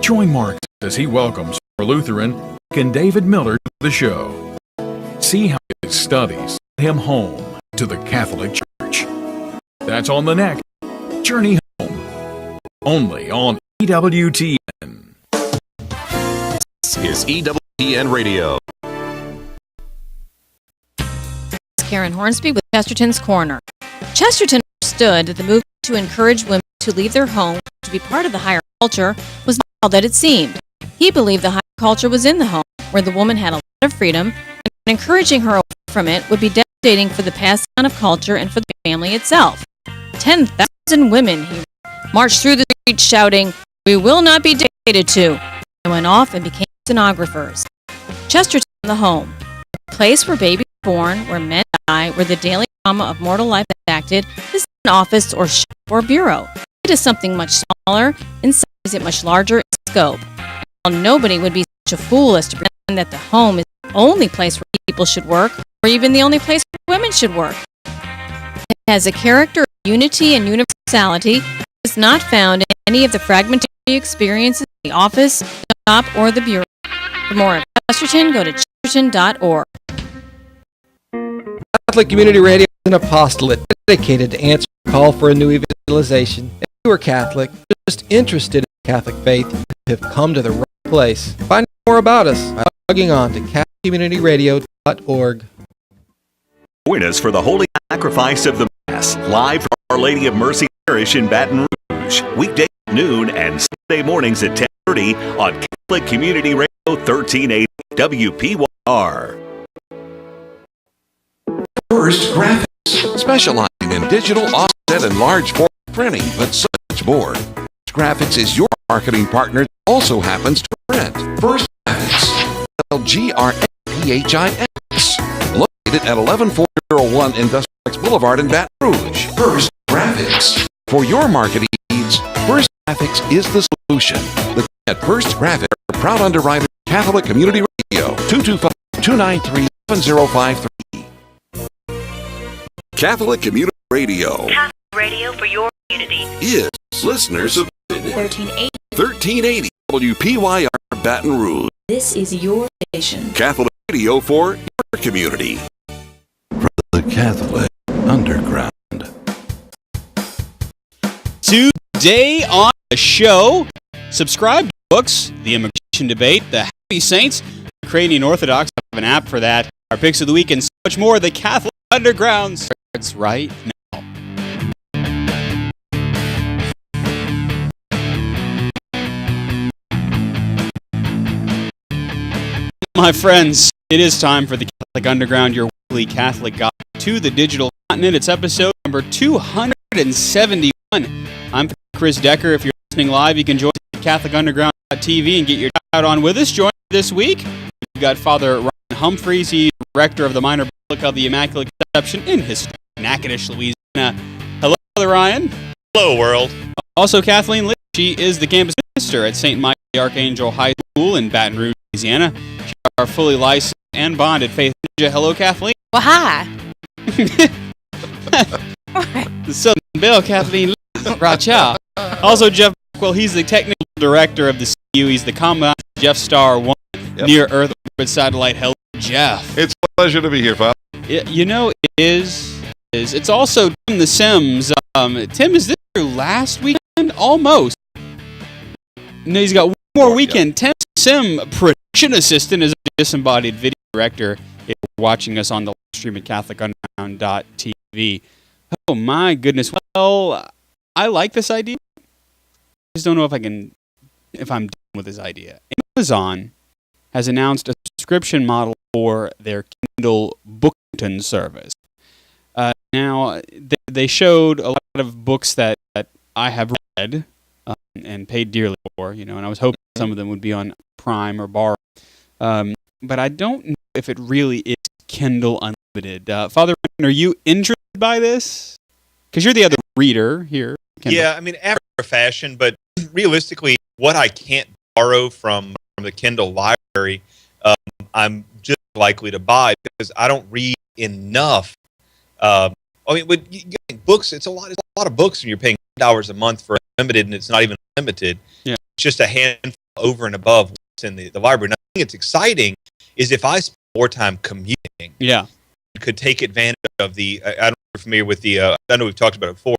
[SPEAKER 7] join Mark as he welcomes for Lutheran and David Miller to the show. See how his studies led him home to the Catholic Church. That's on the next Journey Home, only on EWTN.
[SPEAKER 6] This is EWTN Radio.
[SPEAKER 8] Karen Hornsby with Chesterton's Corner. Chesterton understood that the movement to encourage women to leave their home to be part of the higher culture was not all that it seemed. He believed the higher culture was in the home, where the woman had a lot of freedom, and encouraging her away from it would be devastating for the passing on of culture and for the family itself. 10,000 women, he marched through the streets shouting, "We will not be dictated to," and went off and became stenographers. Chesterton, the home, a place where babies are born, where men die, where the daily drama of mortal life is acted, is an office or shop or bureau. It is something much smaller in size, yet much larger in scope. While nobody would be such a fool as to pretend that the home is the only place where people should work, or even the only place where women should work. It has a character of unity and universality that is not found in any of the fragmentary experiences in the office, the shop, or the bureau. For more of Chesterton, go to chesterton.org.
[SPEAKER 9] Catholic Community Radio is an apostolate dedicated to answer the call for a new evangelization. If you are Catholic, just interested in Catholic faith, you have come to the right place. Find out more about us by logging on to CatholicCommunityRadio.org.
[SPEAKER 6] Join us for the Holy Sacrifice of the Mass, live from Our Lady of Mercy Parish in Baton Rouge, weekday at noon and Sunday mornings at 10:30 on Catholic Community Radio 1380 WPYR.
[SPEAKER 10] First Graphics, specializing in digital offset and large format printing, but so much more. First Graphics is your marketing partner that also happens to print. First Graphics, LGRAPHIX, located at 11401 Industrial Boulevard in Baton Rouge. First Graphics. For your marketing needs, First Graphics is the solution. Look at First Graphics, proud underwriter, Catholic Community Radio, 225-293-7053. Catholic Community Radio.
[SPEAKER 11] Catholic Radio for your community.
[SPEAKER 10] Is listener supported. 1380 WPYR Baton Rouge.
[SPEAKER 11] This is your station.
[SPEAKER 10] Catholic Radio for your community. From the Catholic Underground.
[SPEAKER 3] Today on the show, subscribe to books, The Immigration Debate, The Happy Saints, Ukrainian Orthodox have an app for that, our picks of the week, and so much more. The Catholic Underground starts right now. My friends, it is time for the Catholic Underground, your weekly Catholic guide to the digital continent. It's episode number 271. I'm Chris Decker. If you're listening live, you can join CatholicUnderground.tv and get your out on with us. Join me this week. We've got Father Ryan Humphreys. He's rector of the Minor Basilica of the Immaculate Conception in historic Natchitoches, Louisiana. Hello, Father Ryan.
[SPEAKER 5] Hello, world.
[SPEAKER 3] Also, Kathleen Lee. She is the campus minister at St. Michael the Archangel High School in Baton Rouge, Louisiana. She's our fully licensed and bonded faith ninja. Hello, Kathleen.
[SPEAKER 1] Well, hi.
[SPEAKER 3] The Southern Belle, Kathleen Lee. Racha. Also, Jeff Blackwell. He's the technical director of the CU. He's the commandant of Jeff Star 1 near Earth orbit satellite. Hello, Jeff.
[SPEAKER 2] It's a pleasure to be here, Father.
[SPEAKER 3] You know, it is. It's also Tim the Sims. Tim, is this your last weekend? Almost. No, he's got one more weekend. Tim Sim, production assistant, is a disembodied video director. If you're watching us on the live stream at CatholicUnderground.tv. Oh, my goodness. Well, I like this idea. I just don't know if I'm done with this idea. Amazon has announced a subscription model for their Kindle Bookington service. Now, they showed a lot of books that I have read and paid dearly for, and I was hoping some of them would be on Prime or Borrow. But I don't know if it really is Kindle Unlimited. Father, are you interested by this? Because you're the other reader here. Kindle.
[SPEAKER 5] Yeah, I mean, after a fashion, but realistically, what I can't borrow from the Kindle library, I'm just likely to buy because I don't read enough. But books, it's a lot of books when you're paying $10 a month for unlimited, and it's not even limited. Yeah. It's just a handful over and above what's in the library. And I think it's exciting is if I spend more time commuting.
[SPEAKER 3] Yeah.
[SPEAKER 5] Could take advantage of the, I don't know if you're familiar with the, I know we've talked about it before,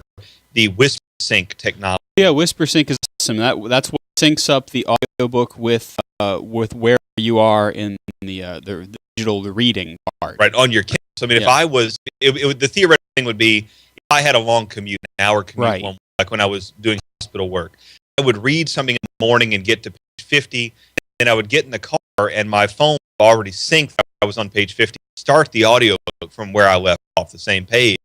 [SPEAKER 5] the WhisperSync technology.
[SPEAKER 3] Yeah, WhisperSync is awesome. That's what syncs up the audiobook with where you are in the digital reading part.
[SPEAKER 5] Right, on your Kindle. So, I mean, if I was, the theoretical thing would be, if I had a long commute, an hour commute, like when I was doing hospital work, I would read something in the morning and get to page 50, and I would get in the car, and my phone already synced. I was on page 50. Start the audiobook from where I left off the same page.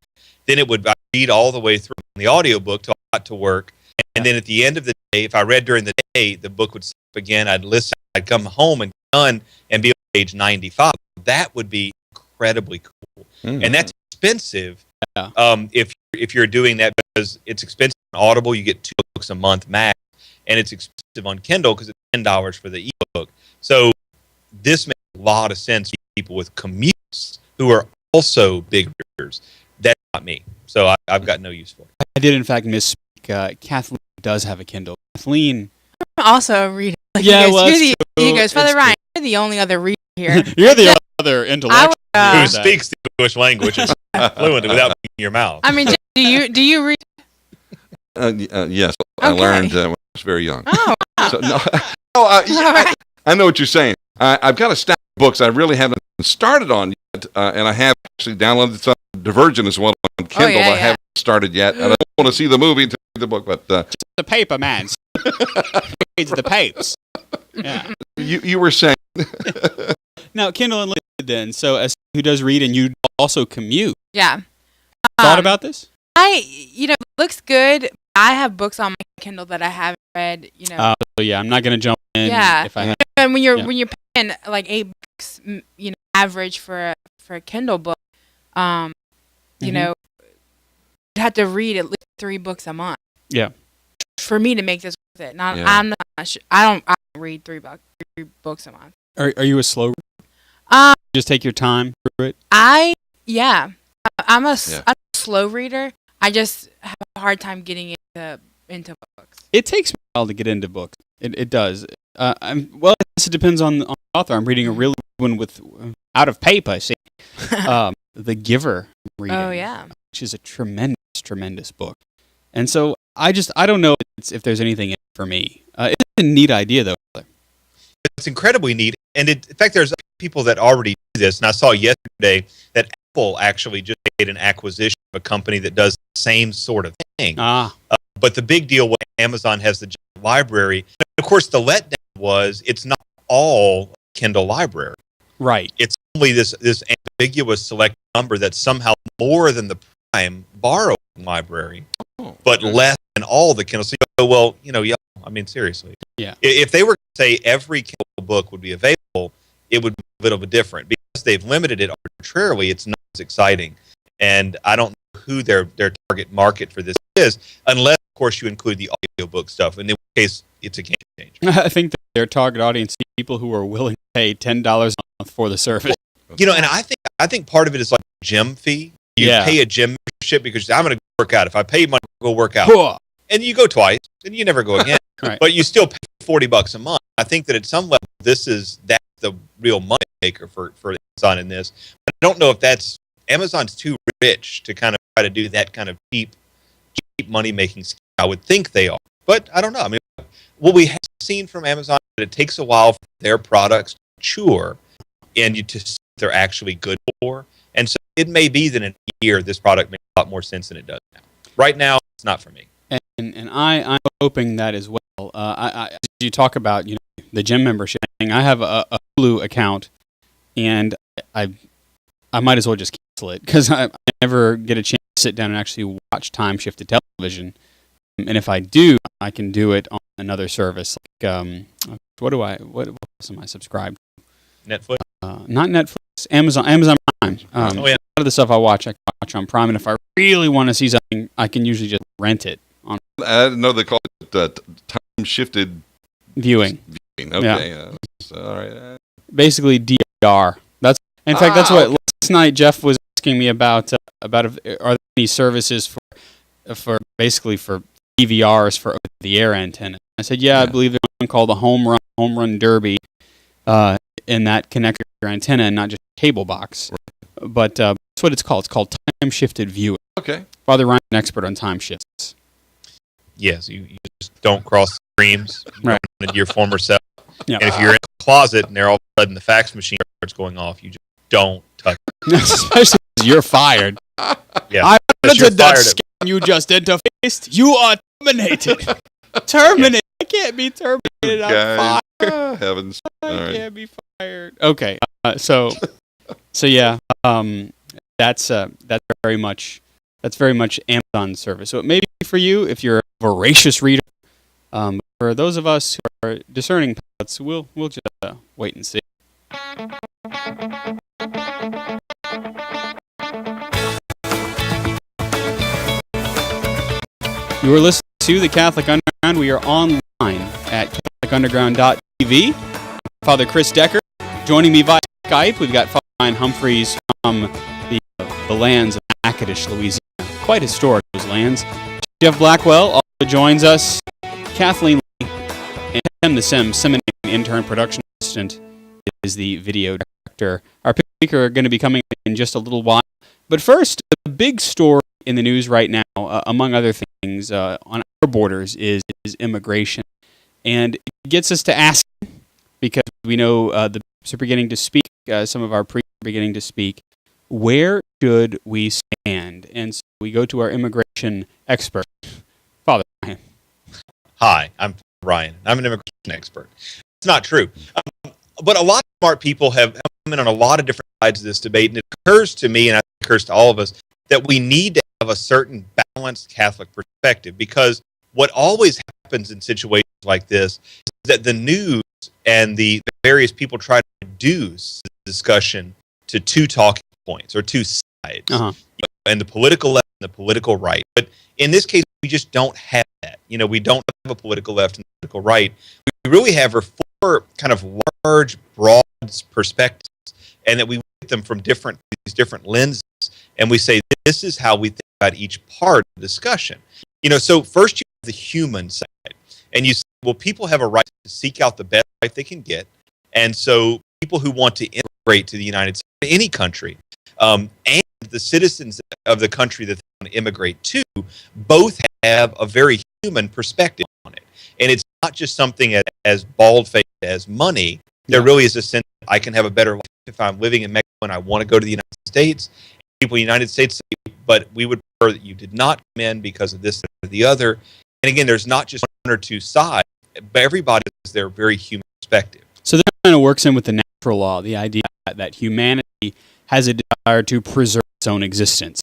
[SPEAKER 5] Then it would read all the way through the audiobook till I got to work. And then at the end of the day, if I read during the day, the book would stop again. I'd listen. I'd come home and done and be on page 95. That would be incredibly cool. Mm-hmm. And that's expensive if you're doing that because it's expensive on Audible. You get 2 books a month max. And it's expensive on Kindle because it's $10 for the ebook. So this makes a lot of sense for people with commutes who are also big readers. That's not me. So I've got no use for it.
[SPEAKER 3] I did, in fact, misspeak. Kathleen does have a Kindle. Kathleen.
[SPEAKER 1] I'm also a reader.
[SPEAKER 3] Yeah,
[SPEAKER 1] you guys, Father Ryan, you're the only other reader here.
[SPEAKER 3] You're the other intellectual
[SPEAKER 5] who speaks the English language fluently without moving your mouth.
[SPEAKER 1] I mean, do you read?
[SPEAKER 2] Yes, I learned when I was very young.
[SPEAKER 1] Oh, wow.
[SPEAKER 2] So, I know what you're saying. I've got a stack of books I really haven't started on yet, and I have actually downloaded some Divergent as well on Kindle. I haven't started yet, and I don't want to see the movie to read the book, but
[SPEAKER 3] just the paper, man. It's the papes. Yeah.
[SPEAKER 2] You were saying.
[SPEAKER 3] Now, Kindle Unlimited then, so as who does read and you also commute.
[SPEAKER 1] Yeah.
[SPEAKER 3] Thought about this?
[SPEAKER 1] It looks good. I have books on my Kindle that I haven't read,
[SPEAKER 3] So yeah, I'm not going to jump in.
[SPEAKER 1] Yeah.
[SPEAKER 3] If I
[SPEAKER 1] and when you're paying like $8, average for a Kindle book, you'd have to read at least 3 books a month.
[SPEAKER 3] Yeah.
[SPEAKER 1] For me to make this worth it. I'm not sure. I don't read 3 books a month.
[SPEAKER 3] Are you a slow reader? Just take your time through it?
[SPEAKER 1] I'm a slow reader. I just have a hard time getting into books.
[SPEAKER 3] It takes me a while to get into books. It does. I guess it depends on the author. I'm reading a really good one with out of paper. See, The Giver. Reading,
[SPEAKER 1] oh yeah,
[SPEAKER 3] which is a tremendous book. And so I don't know if there's anything in it for me. It's a neat idea though.
[SPEAKER 5] It's incredibly neat, and in fact, there's people that already do this. And I saw yesterday that Apple actually just made an acquisition of a company that does the same sort of thing. But the big deal was Amazon has the library. And of course, the letdown was it's not all Kindle library.
[SPEAKER 3] Right.
[SPEAKER 5] It's only this ambiguous select number that's somehow more than the prime borrowing library, but less than all the Kindle. So you go, well, I mean, seriously.
[SPEAKER 3] Yeah.
[SPEAKER 5] If they were to say every Kindle book would be available, it would be a little bit different. Because they've limited it arbitrarily, it's not as exciting. And I don't know who their target market for this is, unless, of course, you include the audiobook stuff. In which case, it's a game changer.
[SPEAKER 3] I think that their target audience is people who are willing to pay $10 a month for the service.
[SPEAKER 5] And I think part of it is like a gym fee. You pay a gym membership because I'm going to work out. If I pay money to go work out, and you go twice, and you never go again,
[SPEAKER 3] right.
[SPEAKER 5] But you still pay $40 a month. I think that at some level, that's the real money maker for Amazon in this. But I don't know if Amazon's too rich to kind of try to do that kind of cheap money making scheme. I would think they are, but I don't know. I mean, what we have seen from Amazon is that it takes a while for their products to mature and to see what they're actually good for. And so it may be that in a year this product makes a lot more sense than it does now. Right now, it's not for me.
[SPEAKER 3] And I'm hoping that as well. As you talk about the gym membership thing, I have a Hulu account, and I might as well just cancel it because I never get a chance to sit down and actually watch time-shifted television. And if I do, I can do it on another service. Like, what else am I subscribed to?
[SPEAKER 5] Netflix?
[SPEAKER 3] Not Netflix. Amazon Prime. A lot of the stuff I can watch on Prime, and if I really want to see something, I can usually just rent it on.
[SPEAKER 2] I didn't know they called it time-shifted
[SPEAKER 3] viewing.
[SPEAKER 2] Okay.
[SPEAKER 3] Yeah.
[SPEAKER 2] All right.
[SPEAKER 3] Basically, DVR. In fact, that's what last night Jeff was asking me about. Are there any services for basically for DVRs for the air antenna? I said, yeah, I believe there's one called the Home Run Derby, and that connects your antenna and not just a cable box. Right. But that's what it's called. It's called time-shifted viewing.
[SPEAKER 2] Okay.
[SPEAKER 3] Father Ryan, an expert on time shifts.
[SPEAKER 5] Yes, you just don't cross streams.
[SPEAKER 3] Right.
[SPEAKER 5] Into your former self.
[SPEAKER 3] Yeah.
[SPEAKER 5] And if you're in the closet and all of a sudden the fax machine starts going off, you just don't touch it.
[SPEAKER 3] Especially because you're fired.
[SPEAKER 5] Yeah.
[SPEAKER 3] I monitored that scam you just interfaced. You are terminated. Terminated. I can't be terminated. I'm fired.
[SPEAKER 2] Heavens.
[SPEAKER 3] I can't be fired. Okay. So yeah. That's very much Amazon's service. So it may be for you if you're a voracious reader. For those of us who are discerning palates, we'll just wait and see. You are listening to the Catholic Underground. We are online at catholicunderground.tv. Father Chris Decker joining me via Skype. We've got Father Ryan Humphreys from the lands of Natchitoches, Louisiana. Quite historic, those lands. Jeff Blackwell also joins us. Kathleen Lee and Tim the Sim, seminary intern production assistant, is the video director. Our speaker are going to be coming in just a little while. But first, the big story in the news right now, among other things, on our borders is immigration. And it gets us to ask, because we know the bishops are beginning to speak, some of our priests are beginning to speak, where should we stand? And so we go to our immigration expert, Father Ryan.
[SPEAKER 5] Hi, I'm Ryan. I'm an immigration expert. It's not true. But a lot of smart people have come in on a lot of different sides of this debate, and it occurs to me, and I think it occurs to all of us, that we need to have a certain balanced Catholic perspective, because what always happens in situations like this is that the news and the various people try to reduce the discussion to two talking points or two sides, and the political left and the political right. But in this case, we just don't have that. We don't have a political left and a political right. We really have four kind of large, broad perspectives, and that we look at them from these different lenses, and we say, this is how we think about each part of the discussion. So first you have the human side, and you say, well, people have a right to seek out the best life they can get, and so people who want to immigrate to the United States, to any country, and the citizens of the country that they want to immigrate to, both have a very human perspective on it. And it's not just something as bald-faced as money. There really is a sense that I can have a better life if I'm living in Mexico and I want to go to the United States. People in the United States say, but we would prefer that you did not come in because of this or the other. And again, there's not just one or two sides, but everybody has their very human perspective.
[SPEAKER 3] So that kind of works in with the natural law, the idea that humanity has a desire to preserve its own existence.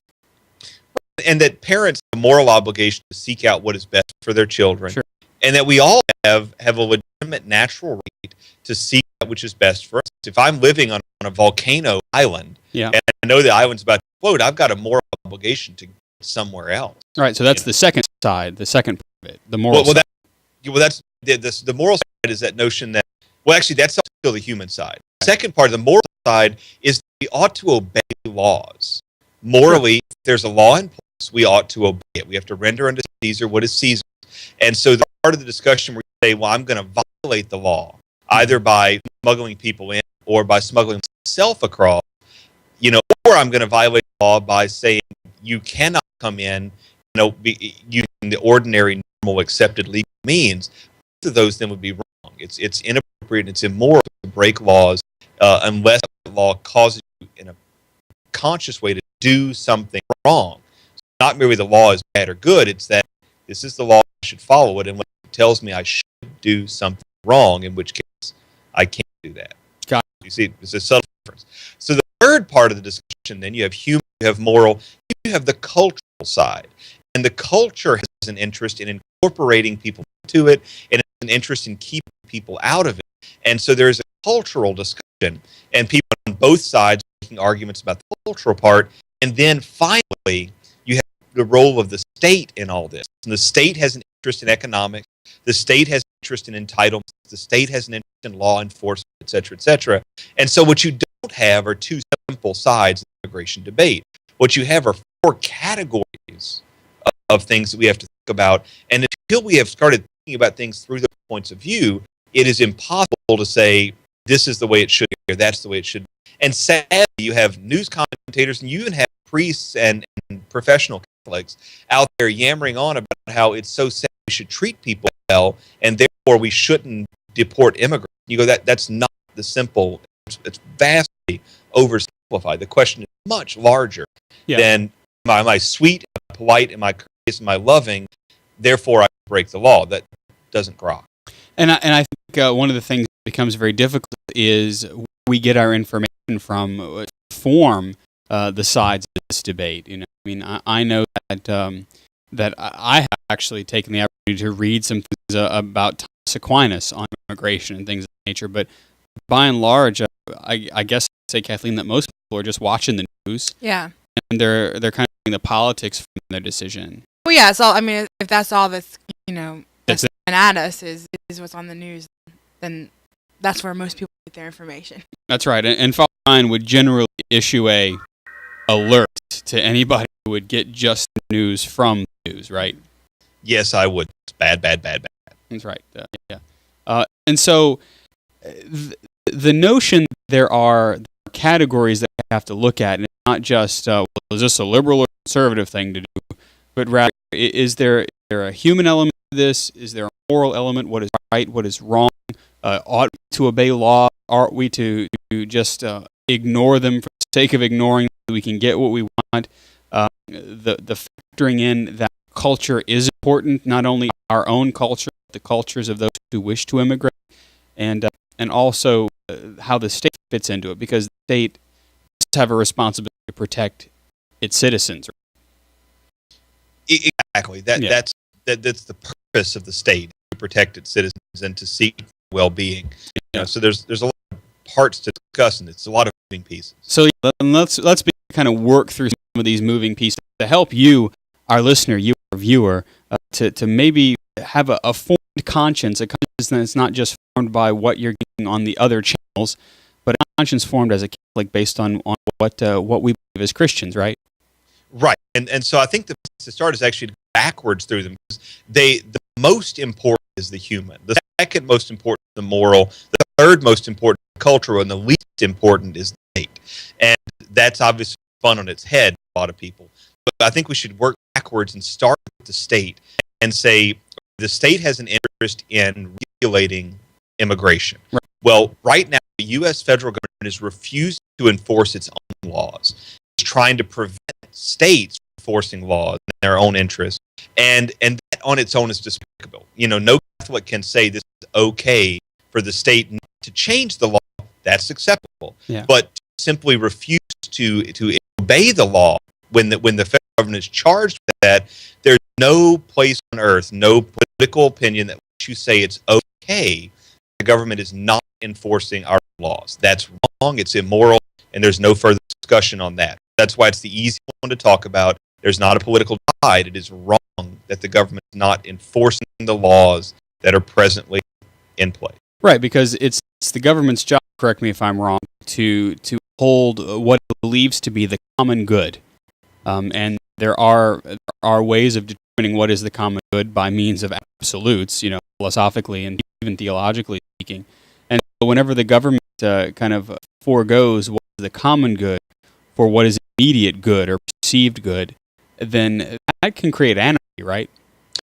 [SPEAKER 5] And that parents have a moral obligation to seek out what is best for their children.
[SPEAKER 3] Sure.
[SPEAKER 5] And that we all have a legitimate natural right to seek out which is best for us. If I'm living on a volcano island,
[SPEAKER 3] Yeah.
[SPEAKER 5] and I know the island's about to explode, I've got a moral obligation to get somewhere else.
[SPEAKER 3] All right, so that's the second side, the second part of it, the moral side.
[SPEAKER 5] That's the moral side is that notion that, well, actually, that's still the human side. The second part of the moral side is that we ought to obey laws. Morally, if there's a law in place, we ought to obey it. We have to render unto Caesar what is Caesar's. And so the part of the discussion where you say, well, I'm going to violate the law, either by smuggling people in or by smuggling myself across, or I'm going to violate the law by saying you cannot come in, using the ordinary, normal, accepted legal means. Both of those then would be wrong. It's inappropriate and it's immoral to break laws unless the law causes you in a conscious way to do something wrong. So not merely the law is bad or good, it's that this is the law, I should follow it, and when it tells me I should do something wrong, in which case I can't do that.
[SPEAKER 3] Got it.
[SPEAKER 5] You see, it's a subtle difference. So the third part of the discussion, then, you have human, you have moral, you have the cultural side. And the culture has an interest in incorporating people into it, and an interest in keeping people out of it. And so there's a cultural discussion, and people on both sides making arguments about the cultural part. And then finally, you have the role of the state in all this. And the state has an interest in economics. The state has an interest in entitlements. The state has an interest in law enforcement, et cetera, et cetera. And so what you don't have are two simple sides of the immigration debate. What you have are four categories of things that we have to think about. And until we have started thinking about things through those points of view, it is impossible to say, this is the way it should be, or that's the way it should be. And sadly, you have news commentators, and you even have priests and professional Catholics out there yammering on about how it's so sad we should treat people well, and therefore we shouldn't deport immigrants. You go, that's not the simple, it's vastly oversimplified. The question is much larger than, am I sweet, am I polite, am I courteous, am I loving, therefore I break the law. That doesn't grok.
[SPEAKER 3] And I think one of the things that becomes very difficult is we get our information from form the sides of this debate. I know that I have actually taken the opportunity to read some things about Thomas Aquinas on immigration and things of that nature, but by and large, I guess I'd say, Kathleen, that most people are just watching the news.
[SPEAKER 1] Yeah.
[SPEAKER 3] And they're kind of doing the politics from their decision.
[SPEAKER 1] Well, yeah. So if that's all that's that's coming at us is what's on the news, then that's where most people get their information.
[SPEAKER 3] That's right. And Father Ryan would generally issue a alert to anybody who would get just the news from the news, right?
[SPEAKER 5] Yes, I would. It's bad.
[SPEAKER 3] That's right. Yeah. And so the notion there are categories that we have to look at, and it's not just, is this a liberal or conservative thing to do, but rather, is there a human element to this? Is there a moral element? What is right? What is wrong? Ought we to obey law? Ought we to just ignore them for the sake of ignoring them so we can get what we want? The factoring in that culture is important, not only our own culture, but the cultures of those who wish to immigrate, and also how the state fits into it, because the state does have a responsibility to protect its citizens.
[SPEAKER 5] Exactly. That's the purpose of the state, to protect its citizens and to seek well-being. So there's a lot of parts to discuss, and it's a lot of moving pieces.
[SPEAKER 3] So let's kind of work through some of these moving pieces to help you, our listener, you, our viewer, to maybe have a formed conscience, a conscience that's not just formed by what you're getting on the other channels, but a conscience formed as a Catholic based on what we believe as Christians, right?
[SPEAKER 5] Right. And so I think the place to start is actually to go backwards through them, because the most important is the human. The second most important is the moral. The third most important is the cultural, and the least important is the state. And that's obviously spun on its head for a lot of people. But I think we should work backwards and start with the state and say the state has an interest in regulating immigration. Right. Well, right now, the U.S. federal government is refusing to enforce its own laws. It's trying to prevent states from enforcing laws in their own interest. And that on its own is despicable. No Catholic can say this is okay for the state not to change the law that's acceptable.
[SPEAKER 3] Yeah.
[SPEAKER 5] But to simply refuse to obey the law when the federal government is charged with that, there's no place on earth, no political opinion that lets you say it's okay. The government is not enforcing our laws. That's wrong. It's immoral, and there's no further discussion on that. That's why it's the easy one to talk about. There's not a political divide. It is wrong that the government is not enforcing the laws that are presently in place.
[SPEAKER 3] Right, because it's the government's job, correct me if I'm wrong, to hold what it believes to be the common good. And there are ways of determining what is the common good by means of absolutes, philosophically and even theologically speaking. And so whenever the government kind of foregoes what is the common good for what is immediate good or perceived good, then that can create anarchy, right?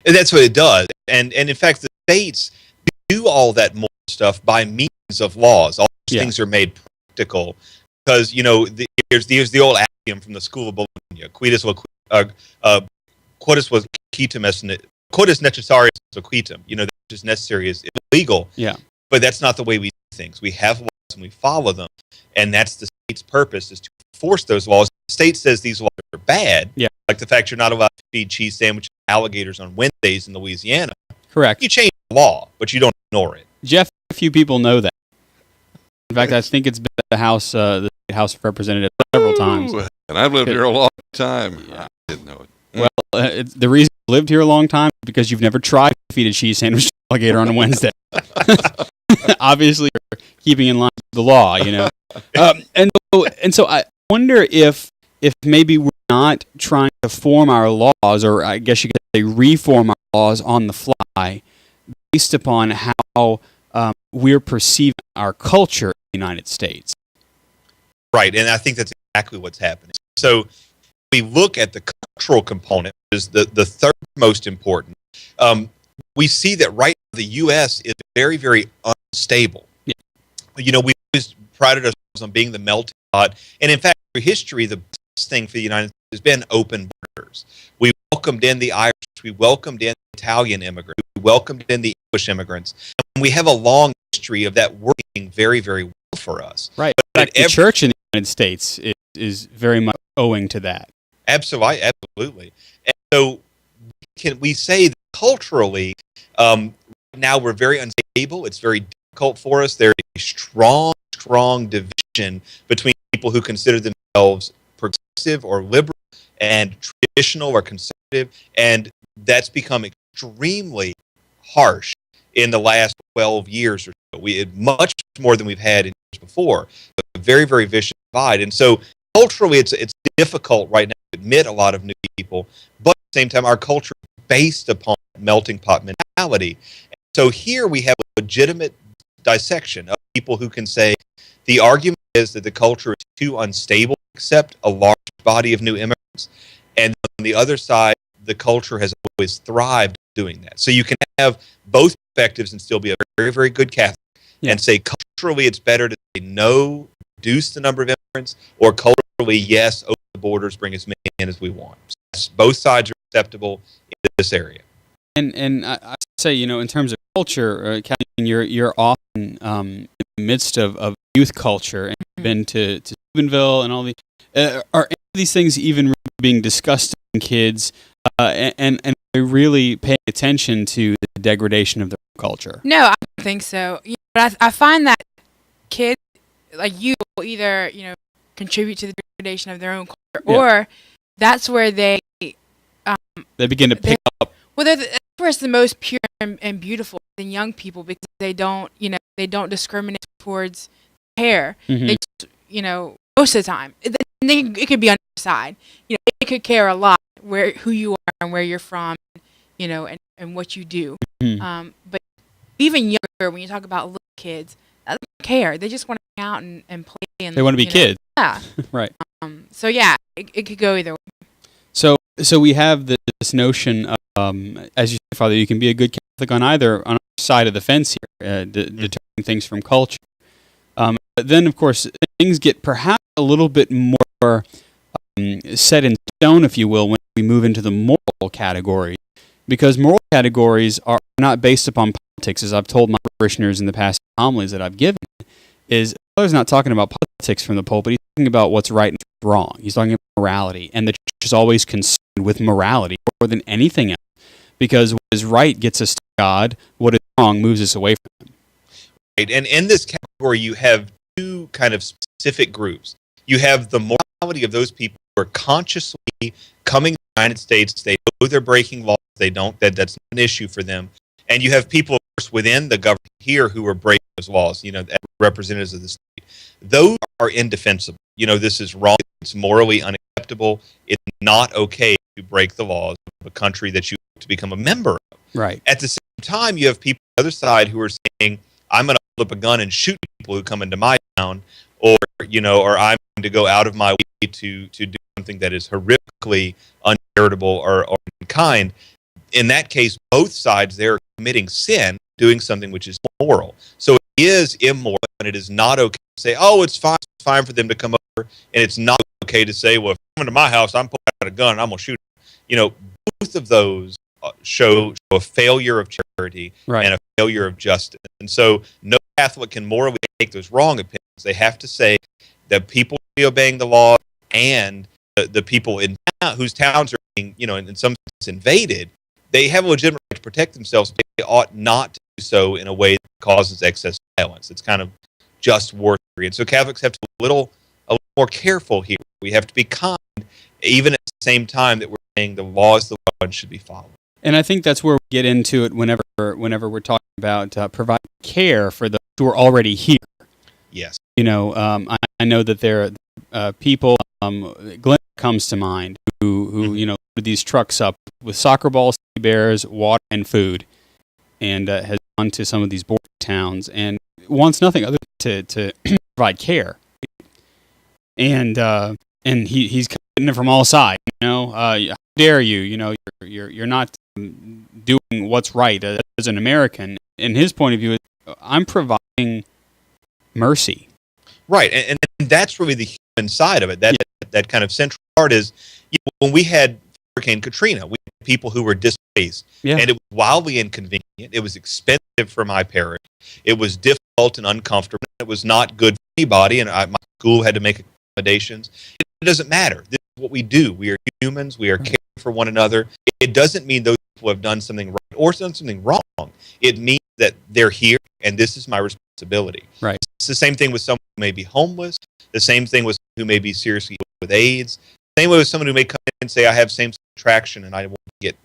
[SPEAKER 5] And that's what it does. And in fact, the states do all that moral stuff by means of laws. All these things are made practical because, there's the old axiom from the School of Bologna, quidus necessarius acquitum. That which is necessary is illegal.
[SPEAKER 3] Yeah.
[SPEAKER 5] But that's not the way we do things. We have laws and we follow them. And that's the state's purpose, is to enforce those laws. The state says these laws are bad.
[SPEAKER 3] Yeah.
[SPEAKER 5] Like the fact you're not allowed to feed cheese sandwiches to alligators on Wednesdays in Louisiana.
[SPEAKER 3] Correct.
[SPEAKER 5] You change the law, but you don't ignore it.
[SPEAKER 3] Jeff, a few people know that. In fact, I think it's been at the State House of Representatives several times.
[SPEAKER 2] And I've lived here a long time. I didn't know it.
[SPEAKER 3] Well, the reason you lived here a long time is because you've never tried to feed a cheese sandwich to an alligator on a Wednesday. Obviously, you're keeping in line with the law, and so I wonder if maybe we're not trying to form our laws, or I guess you could say reform our laws on the fly, based upon how we're perceiving our culture in the United States.
[SPEAKER 5] Right, and I think that's exactly what's happening. So we look at the cultural component, which is the third most important. We see that right now the U.S. is very, very unstable.
[SPEAKER 3] Yeah.
[SPEAKER 5] We always prided ourselves on being the melting pot, and in fact, through history, the best thing for the United States has been open borders. We welcomed in the Irish, we welcomed in the Italian immigrants, we welcomed in the English immigrants, and we have a long history of that working very, very well for us.
[SPEAKER 3] Right. But the church in the United States is very much owing to that.
[SPEAKER 5] Absolutely. And so we say that culturally, now we're very unstable. It's very difficult for us. There's a strong division between people who consider themselves progressive or liberal and traditional or conservative, and that's become extremely harsh in the last 12 years or so. We had much more than we've had in years before. A very, very vicious divide. And so culturally, it's difficult right now to admit a lot of new people, but at the same time, our culture is based upon melting pot mentality. And so here we have a legitimate dissection of people who can say the argument is that the culture is too unstable to accept a large body of new immigrants, and on the other side, the culture has always thrived doing that. So you can have both perspectives and still be a very, very good Catholic, and say culturally it's better to say no, reduce the number of immigrants, or culturally yes, open the borders, bring as many in as we want. So both sides are acceptable in this area.
[SPEAKER 3] And I say, in terms of culture, Kathleen, you're often in the midst of youth culture, and you've been to Steubenville and all the. Are any of these things even being discussed in kids, and they're really paying attention to the degradation of their culture?
[SPEAKER 1] No, I don't think so. But I find that kids like you will either contribute to the degradation of their own culture, or that's where they
[SPEAKER 3] begin to pick up.
[SPEAKER 1] Well, that's where it's the most pure and beautiful in young people, because they don't discriminate towards hair.
[SPEAKER 3] Mm-hmm.
[SPEAKER 1] They just, most of the time, it could be on the side. It could care a lot who you are and where you're from, and what you do.
[SPEAKER 3] Mm-hmm.
[SPEAKER 1] But even younger, when you talk about little kids, they don't care. They just want to hang out and play. And
[SPEAKER 3] They want to be kids.
[SPEAKER 1] Yeah.
[SPEAKER 3] Right.
[SPEAKER 1] So yeah, it could go either way.
[SPEAKER 3] So we have this notion of, as you said, Father, you can be a good Catholic on either side of the fence here, determining things from culture. But then, of course, things get perhaps a little bit more set in stone, if you will, when we move into the moral category. Because moral categories are not based upon politics, as I've told my parishioners in the past homilies that I've given, is Feller's not talking about politics from the pulpit. He's talking about what's right and wrong. He's talking about morality. And the church is always concerned with morality more than anything else. Because what is right gets us to God, what is wrong moves us away from Him.
[SPEAKER 5] Right. And in this category, you have two kind of specific groups. You have the morality of those people who are consciously coming to the United States. They know they're breaking laws. They don't. That's not an issue for them. And you have people, of course, within the government here who are breaking those laws, as representatives of the state. Those are indefensible. This is wrong. It's morally unacceptable. It's not okay to break the laws of a country that you to become a member of.
[SPEAKER 3] Right.
[SPEAKER 5] At the same time, you have people on the other side who are saying, I'm going to hold up a gun and shoot people who come into my town, or I'm going to go out of my way to do something that is horrifically uncharitable or unkind. In that case, both sides there are committing sin, doing something which is immoral. So it is immoral, and it is not okay to say, oh, it's fine for them to come over, and it's not okay to say, well, if they come into my house, I'm pulling out a gun, I'm going to shoot them. Both of those show a failure of charity and a failure of justice. And so no Catholic can morally take those wrong opinions. They have to say that people should be obeying the law, and the people in town, whose towns are being, in some sense invaded, they have a legitimate right to protect themselves, but they ought not to do so in a way that causes excess violence. It's kind of just war theory. And so Catholics have to be a little more careful here. We have to be kind, even at the same time that we're saying the law is the law and should be followed.
[SPEAKER 3] And I think that's where we get into it whenever we're talking about providing care for those who are already here.
[SPEAKER 5] Yes.
[SPEAKER 3] I know that there are people, Glenn comes to mind, who loaded these trucks up with soccer balls, teddy bears, water, and food, and has gone to some of these border towns and wants nothing other than to provide care. And he's getting it from all sides. How dare you? You're not doing what's right as an American. In his point of view, I'm providing mercy.
[SPEAKER 5] Right, and that's really the human side of it. That kind of central part is when we had Hurricane Katrina, we had people who were displaced, and it was wildly inconvenient. It was expensive for my parish. It was difficult and uncomfortable. It was not good for anybody, and my school had to make accommodations. It doesn't matter. This is what we do. We are humans. We are caring for one another. It doesn't mean those people have done something right or done something wrong. It means that they're here, and this is my responsibility.
[SPEAKER 3] Right.
[SPEAKER 5] It's the same thing with someone who may be homeless. The same thing with someone who may be seriously ill with AIDS. Same way with someone who may come in and say, I have same-sex attraction, and I want to get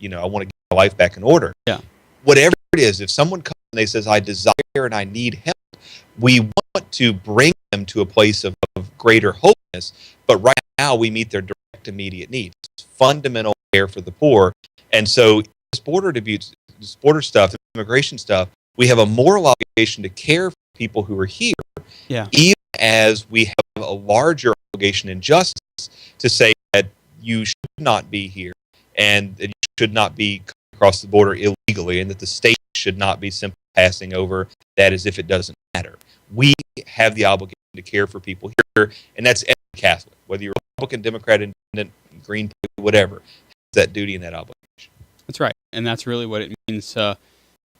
[SPEAKER 5] my life back in order.
[SPEAKER 3] Yeah.
[SPEAKER 5] Whatever it is, if someone comes and they says, I desire and I need help, we want to bring them to a place of greater holiness. But right now, we meet their direct, immediate needs. It's fundamental care for the poor. And so this border disputes, this border stuff, the immigration stuff, we have a moral obligation to care for people who are here, even as we have a larger obligation in justice to say that you should not be here and that you should not be across the border illegally, and that the state should not be simply passing over that as if it doesn't matter. We have the obligation to care for people here, and that's every Catholic, whether you're Republican, Democrat, Independent, Green, whatever, has that duty and that obligation.
[SPEAKER 3] That's right, and that's really what it means to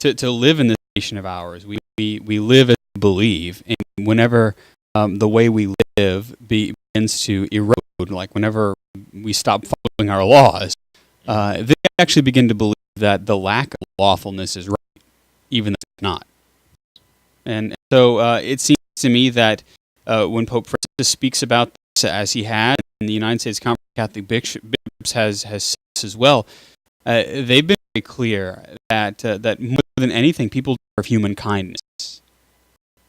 [SPEAKER 3] live in this nation of ours. We live as we believe, and whenever the way we live begins to erode, like whenever we stop following our laws, they actually begin to believe that the lack of lawfulness is right, even though it's not. And so it seems to me that when Pope Francis speaks about this, as he has, and the United States Conference of Catholic Bishops has said this as well, they've been very clear that more than anything, people deserve human kindness.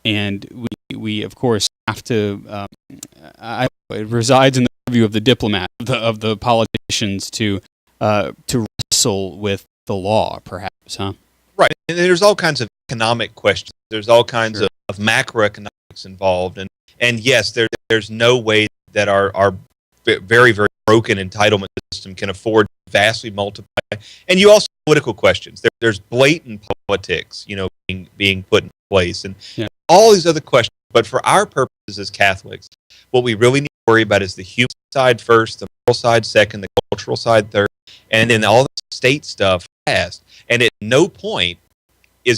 [SPEAKER 3] And we of course have to, it resides in the purview of the diplomat, of the politicians to wrestle with the law, perhaps, huh?
[SPEAKER 5] Right, and there's all kinds of economic questions. There's all kinds of macroeconomics involved, and yes, there's no way that our very, very broken entitlement system can afford to vastly multiply. And you also have political questions. There's blatant politics, being put in place, and all these other questions. But for our purposes as Catholics, what we really need to worry about is the human side first, the moral side second, the cultural side third, and then all the state stuff last. And at no point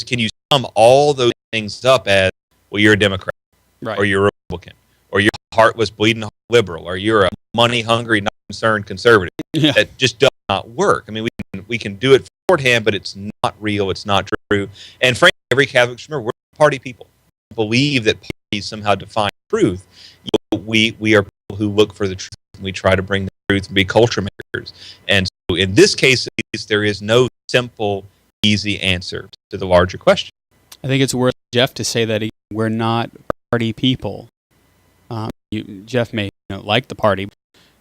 [SPEAKER 5] can you sum all those things up as, well, you're a Democrat,
[SPEAKER 3] Right.
[SPEAKER 5] or you're a Republican, or your heart was bleeding liberal, or you're a money-hungry, not-concerned conservative.
[SPEAKER 3] Yeah.
[SPEAKER 5] That just does not work. I mean, we can do it shorthand, but it's not real. It's not true. And frankly, every Catholic, remember, we're party people. We believe that parties somehow define truth. We are people who look for the truth. We try to bring the truth and be culture makers. And so in this case, at least, there is no simple, easy answer to the larger question.
[SPEAKER 3] I think it's worth, Jeff, to say that we're not party people. Jeff may like the party.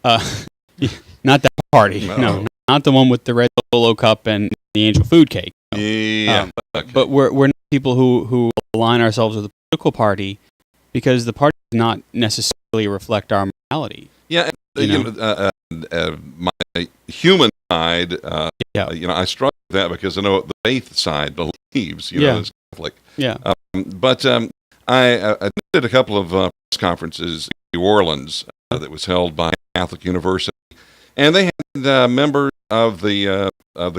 [SPEAKER 3] Not that party. No, not the one with the red Solo cup and the angel food cake. No.
[SPEAKER 2] Yeah. Okay.
[SPEAKER 3] But we're not people who align ourselves with a political party because the party does not necessarily reflect our morality.
[SPEAKER 2] Yeah. My human side, I struggle with that because I know what the faith side believes, as Catholic.
[SPEAKER 3] Yeah.
[SPEAKER 2] I attended a couple of press conferences in New Orleans that was held by Catholic University, and they had members of the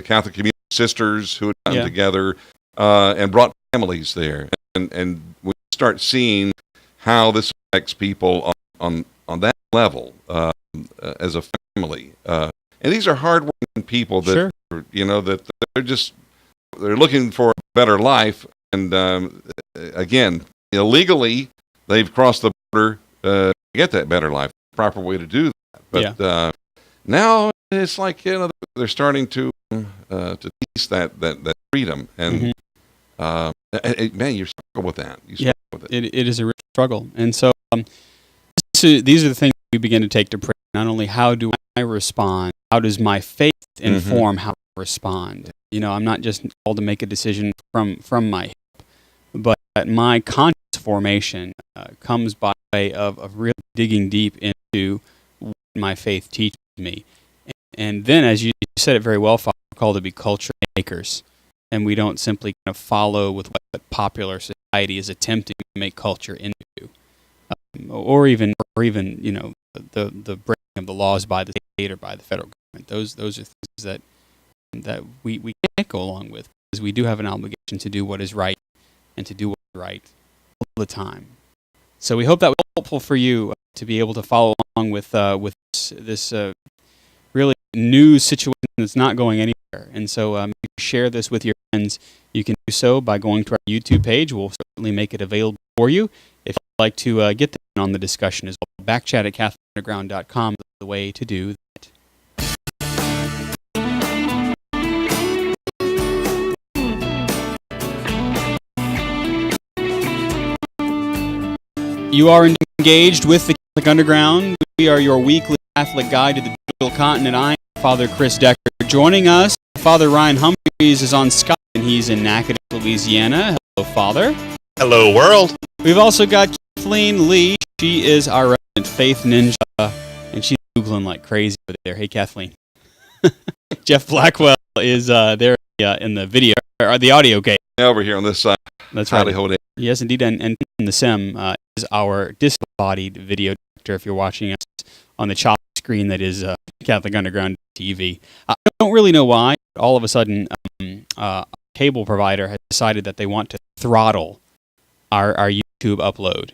[SPEAKER 2] Catholic community, sisters who had come together and brought families there, and we start seeing how this affects people on that level as a family, and these are hardworking people that that they're looking for a better life, and again, illegally they've crossed the border to get that better life. The proper way to do that, but now it's like they're starting to tease that freedom, and man, you struggle with that. With it.
[SPEAKER 3] It is a real struggle, and so these are the things we begin to take to prayer. Not only how do I respond, how does my faith inform how I respond? I'm not just called to make a decision from my hip, but my conscious formation comes by way of really digging deep into what my faith teaches me. And then, as you said it very well, Father, we're called to be culture makers, and we don't simply kind of follow with what popular society is attempting to make culture into, or even the breaking of the laws by the state or by the federal government. Those are things that we can't go along with, because we do have an obligation to do what is right and to do what is right all the time. So we hope that was helpful for you to be able to follow along with this really new situation that's not going anywhere. And so if you share this with your friends, you can do so by going to our YouTube page. We'll certainly make it available for you. If you'd like to get on the discussion as well, backchat at CatholicUnderground.com is the way to do that. You are engaged with the Catholic Underground. We are your weekly Catholic guide to the digital continent. I am Father Chris Decker. Joining us, Father Ryan Humphreys is on Skype, and he's in Natchitoches, Louisiana. Hello, Father.
[SPEAKER 5] Hello, world.
[SPEAKER 3] We've also got Kathleen Lee. She is our resident faith ninja, and she's Googling like crazy over there. Hey, Kathleen. Jeff Blackwell is there in the video, or the audio game.
[SPEAKER 2] Over here on this side.
[SPEAKER 3] That's right. Yes, indeed. And the Sim is our disembodied video director, if you're watching us on the choppy screen that is Catholic Underground TV. I don't really know why. All of a sudden, a cable provider has decided that they want to throttle our YouTube upload.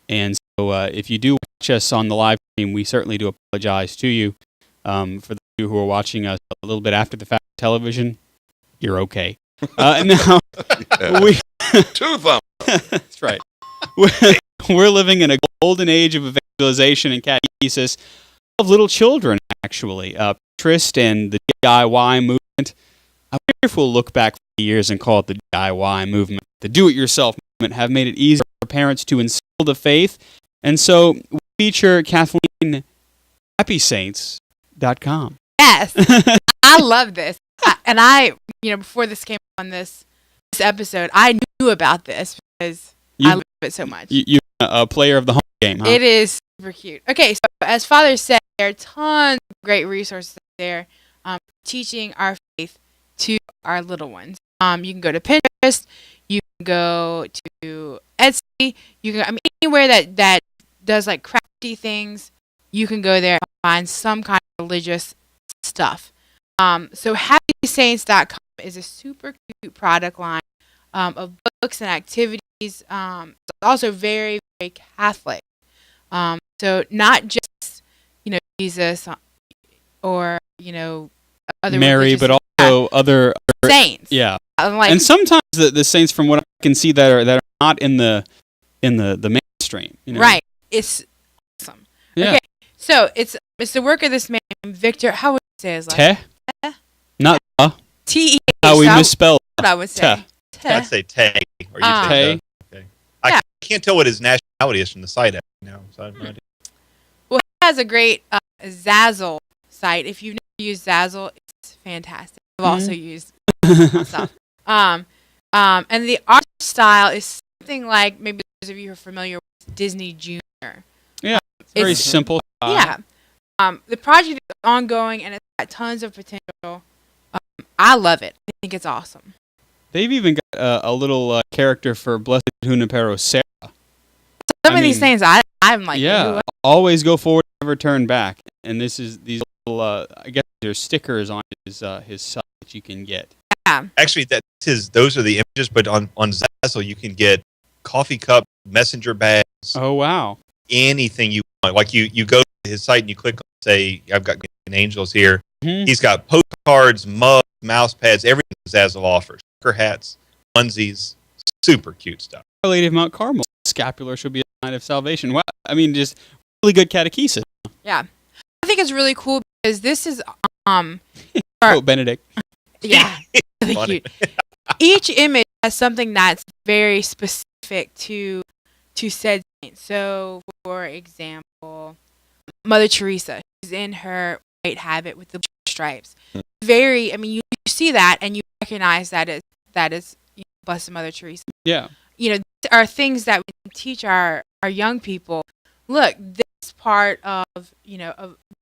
[SPEAKER 3] And so if you do watch us on the live stream, we certainly do apologize to you. For those of you who are watching us a little bit after the fact television, you're okay. Now,
[SPEAKER 2] two thumbs.
[SPEAKER 3] That's right. We're living in a golden age of evangelization and catechesis of little children, actually. Trist and the DIY movement. I wonder if we'll look back 50 years and call it the DIY movement. The do-it-yourself movement have made it easier for parents to instill the faith. And so we feature Kathleen HappySaints.com.
[SPEAKER 1] Yes. I love this. And before this came on this episode, I knew about this because I love it so much.
[SPEAKER 3] You're a player of the home game, huh?
[SPEAKER 1] It is super cute. Okay, so as Father said, there are tons of great resources there teaching our faith to our little ones. You can go to Pinterest, you can go to Etsy, you can anywhere that does like crafty things, you can go there and find some kind of religious stuff. So HappySaints.com is a super cute product line of books and activities she's also very, very Catholic. So not just, Jesus or, other
[SPEAKER 3] Mary,
[SPEAKER 1] religious-
[SPEAKER 3] but also other
[SPEAKER 1] saints.
[SPEAKER 3] Yeah.
[SPEAKER 1] Like,
[SPEAKER 3] And sometimes the saints, from what I can see, that are not in the mainstream.
[SPEAKER 1] right. It's awesome.
[SPEAKER 3] Yeah.
[SPEAKER 1] Okay. So it's the work of this man, Victor. How would you say his last
[SPEAKER 3] Te? Not
[SPEAKER 1] T-E-H.
[SPEAKER 3] how we
[SPEAKER 1] so
[SPEAKER 3] misspell
[SPEAKER 1] what I would say.
[SPEAKER 3] Te.
[SPEAKER 5] I'd say Tay. Or you
[SPEAKER 1] Ah.
[SPEAKER 5] say
[SPEAKER 3] Tay.
[SPEAKER 5] Okay. I can't tell what his nationality is from the site now. So I have no idea.
[SPEAKER 1] Well, he has a great Zazzle site. If you've never used Zazzle, it's fantastic. I've also used myself. And the art style is something like, maybe those of you who are familiar with Disney Junior.
[SPEAKER 3] Yeah. It's very
[SPEAKER 1] It's-
[SPEAKER 3] simple.
[SPEAKER 1] Yeah. The project is ongoing and it's got tons of potential. I love it. I think it's awesome.
[SPEAKER 3] They've even got a little character for Blessed Junipero, Sarah.
[SPEAKER 1] Some of these things I'm like,
[SPEAKER 3] yeah,
[SPEAKER 1] ooh,
[SPEAKER 3] always go forward, never turn back. And these little, I guess there's stickers on his site that you can get.
[SPEAKER 1] yeah.
[SPEAKER 5] Actually, those are the images, but on Zazzle you can get coffee cup, messenger bags,
[SPEAKER 3] Oh wow!
[SPEAKER 5] anything you want. Like you go to his site and you click on, say, I've got Guardian Angels here.
[SPEAKER 3] Mhm.
[SPEAKER 5] He's got postcards, mugs, mouse pads, everything Zazzle offers. Trucker hats, onesies, super cute stuff.
[SPEAKER 3] Our Lady of Mount Carmel, scapular should be a sign of salvation. Wow! I mean, just really good catechesis.
[SPEAKER 1] Yeah. I think it's really cool because this is
[SPEAKER 3] Oh, Benedict.
[SPEAKER 1] yeah, really
[SPEAKER 5] Funny.
[SPEAKER 1] cute. Each image has something that's very specific to said saint. So, for example, Mother Teresa, she's in her white habit with the stripes. Very, I mean, you see that and you recognize that is Blessed Mother Teresa.
[SPEAKER 3] Yeah.
[SPEAKER 1] These are things that we can teach our young people. Look, this part of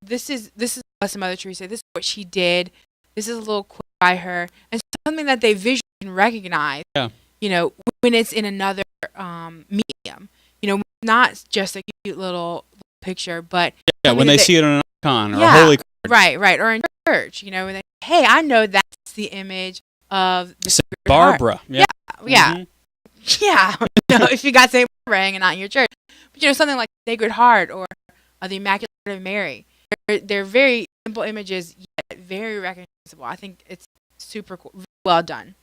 [SPEAKER 1] this is Blessed Mother Teresa. This is what she did. This is a little quote by her, and something that they visually can recognize.
[SPEAKER 3] Yeah.
[SPEAKER 1] When it's in another medium. Not just a cute little picture, but
[SPEAKER 3] Yeah,
[SPEAKER 1] something
[SPEAKER 3] when
[SPEAKER 1] that
[SPEAKER 3] they see it on an icon or
[SPEAKER 1] Yeah.
[SPEAKER 3] a holy card.
[SPEAKER 1] right, or in church. When they, hey, I know that's the image of the
[SPEAKER 3] Saint
[SPEAKER 1] Sacred Heart.
[SPEAKER 3] Barbara. Yeah.
[SPEAKER 1] Yeah.
[SPEAKER 3] Mhm.
[SPEAKER 1] Yeah, if you got St. Barbara hanging out in your church, but something like Sacred Heart or the Immaculate Heart of Mary, they're very simple images yet very recognizable. I think it's super cool, well done.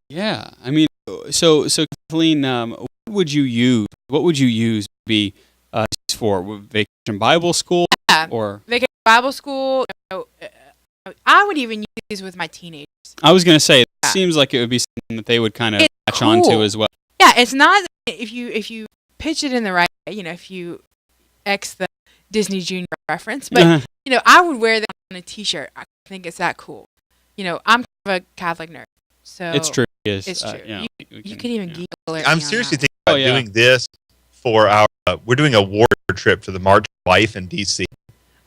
[SPEAKER 3] Yeah, I mean, so Kathleen, what would you use? What would you use to be for Vacation Bible School
[SPEAKER 1] Yeah.
[SPEAKER 3] or?
[SPEAKER 1] Vacation Bible School. I would even use these with my teenagers.
[SPEAKER 3] I was gonna say, it
[SPEAKER 1] Yeah.
[SPEAKER 3] seems like it would be something that they would kind of
[SPEAKER 1] It's
[SPEAKER 3] latch on to
[SPEAKER 1] cool.
[SPEAKER 3] as well.
[SPEAKER 1] Yeah, it's not if you pitch it in the right way. If you X the Disney Junior reference, but
[SPEAKER 3] Uh-huh.
[SPEAKER 1] I would wear that on a T-shirt. I think it's that cool. I'm kind of a Catholic nerd, so
[SPEAKER 3] It's true. Yes,
[SPEAKER 1] It's true.
[SPEAKER 3] yeah,
[SPEAKER 1] You can even
[SPEAKER 3] yeah.
[SPEAKER 1] Google it.
[SPEAKER 5] I'm seriously thinking
[SPEAKER 3] Oh,
[SPEAKER 5] about
[SPEAKER 3] yeah.
[SPEAKER 5] doing this for our. We're doing a war trip to the March of Life in DC.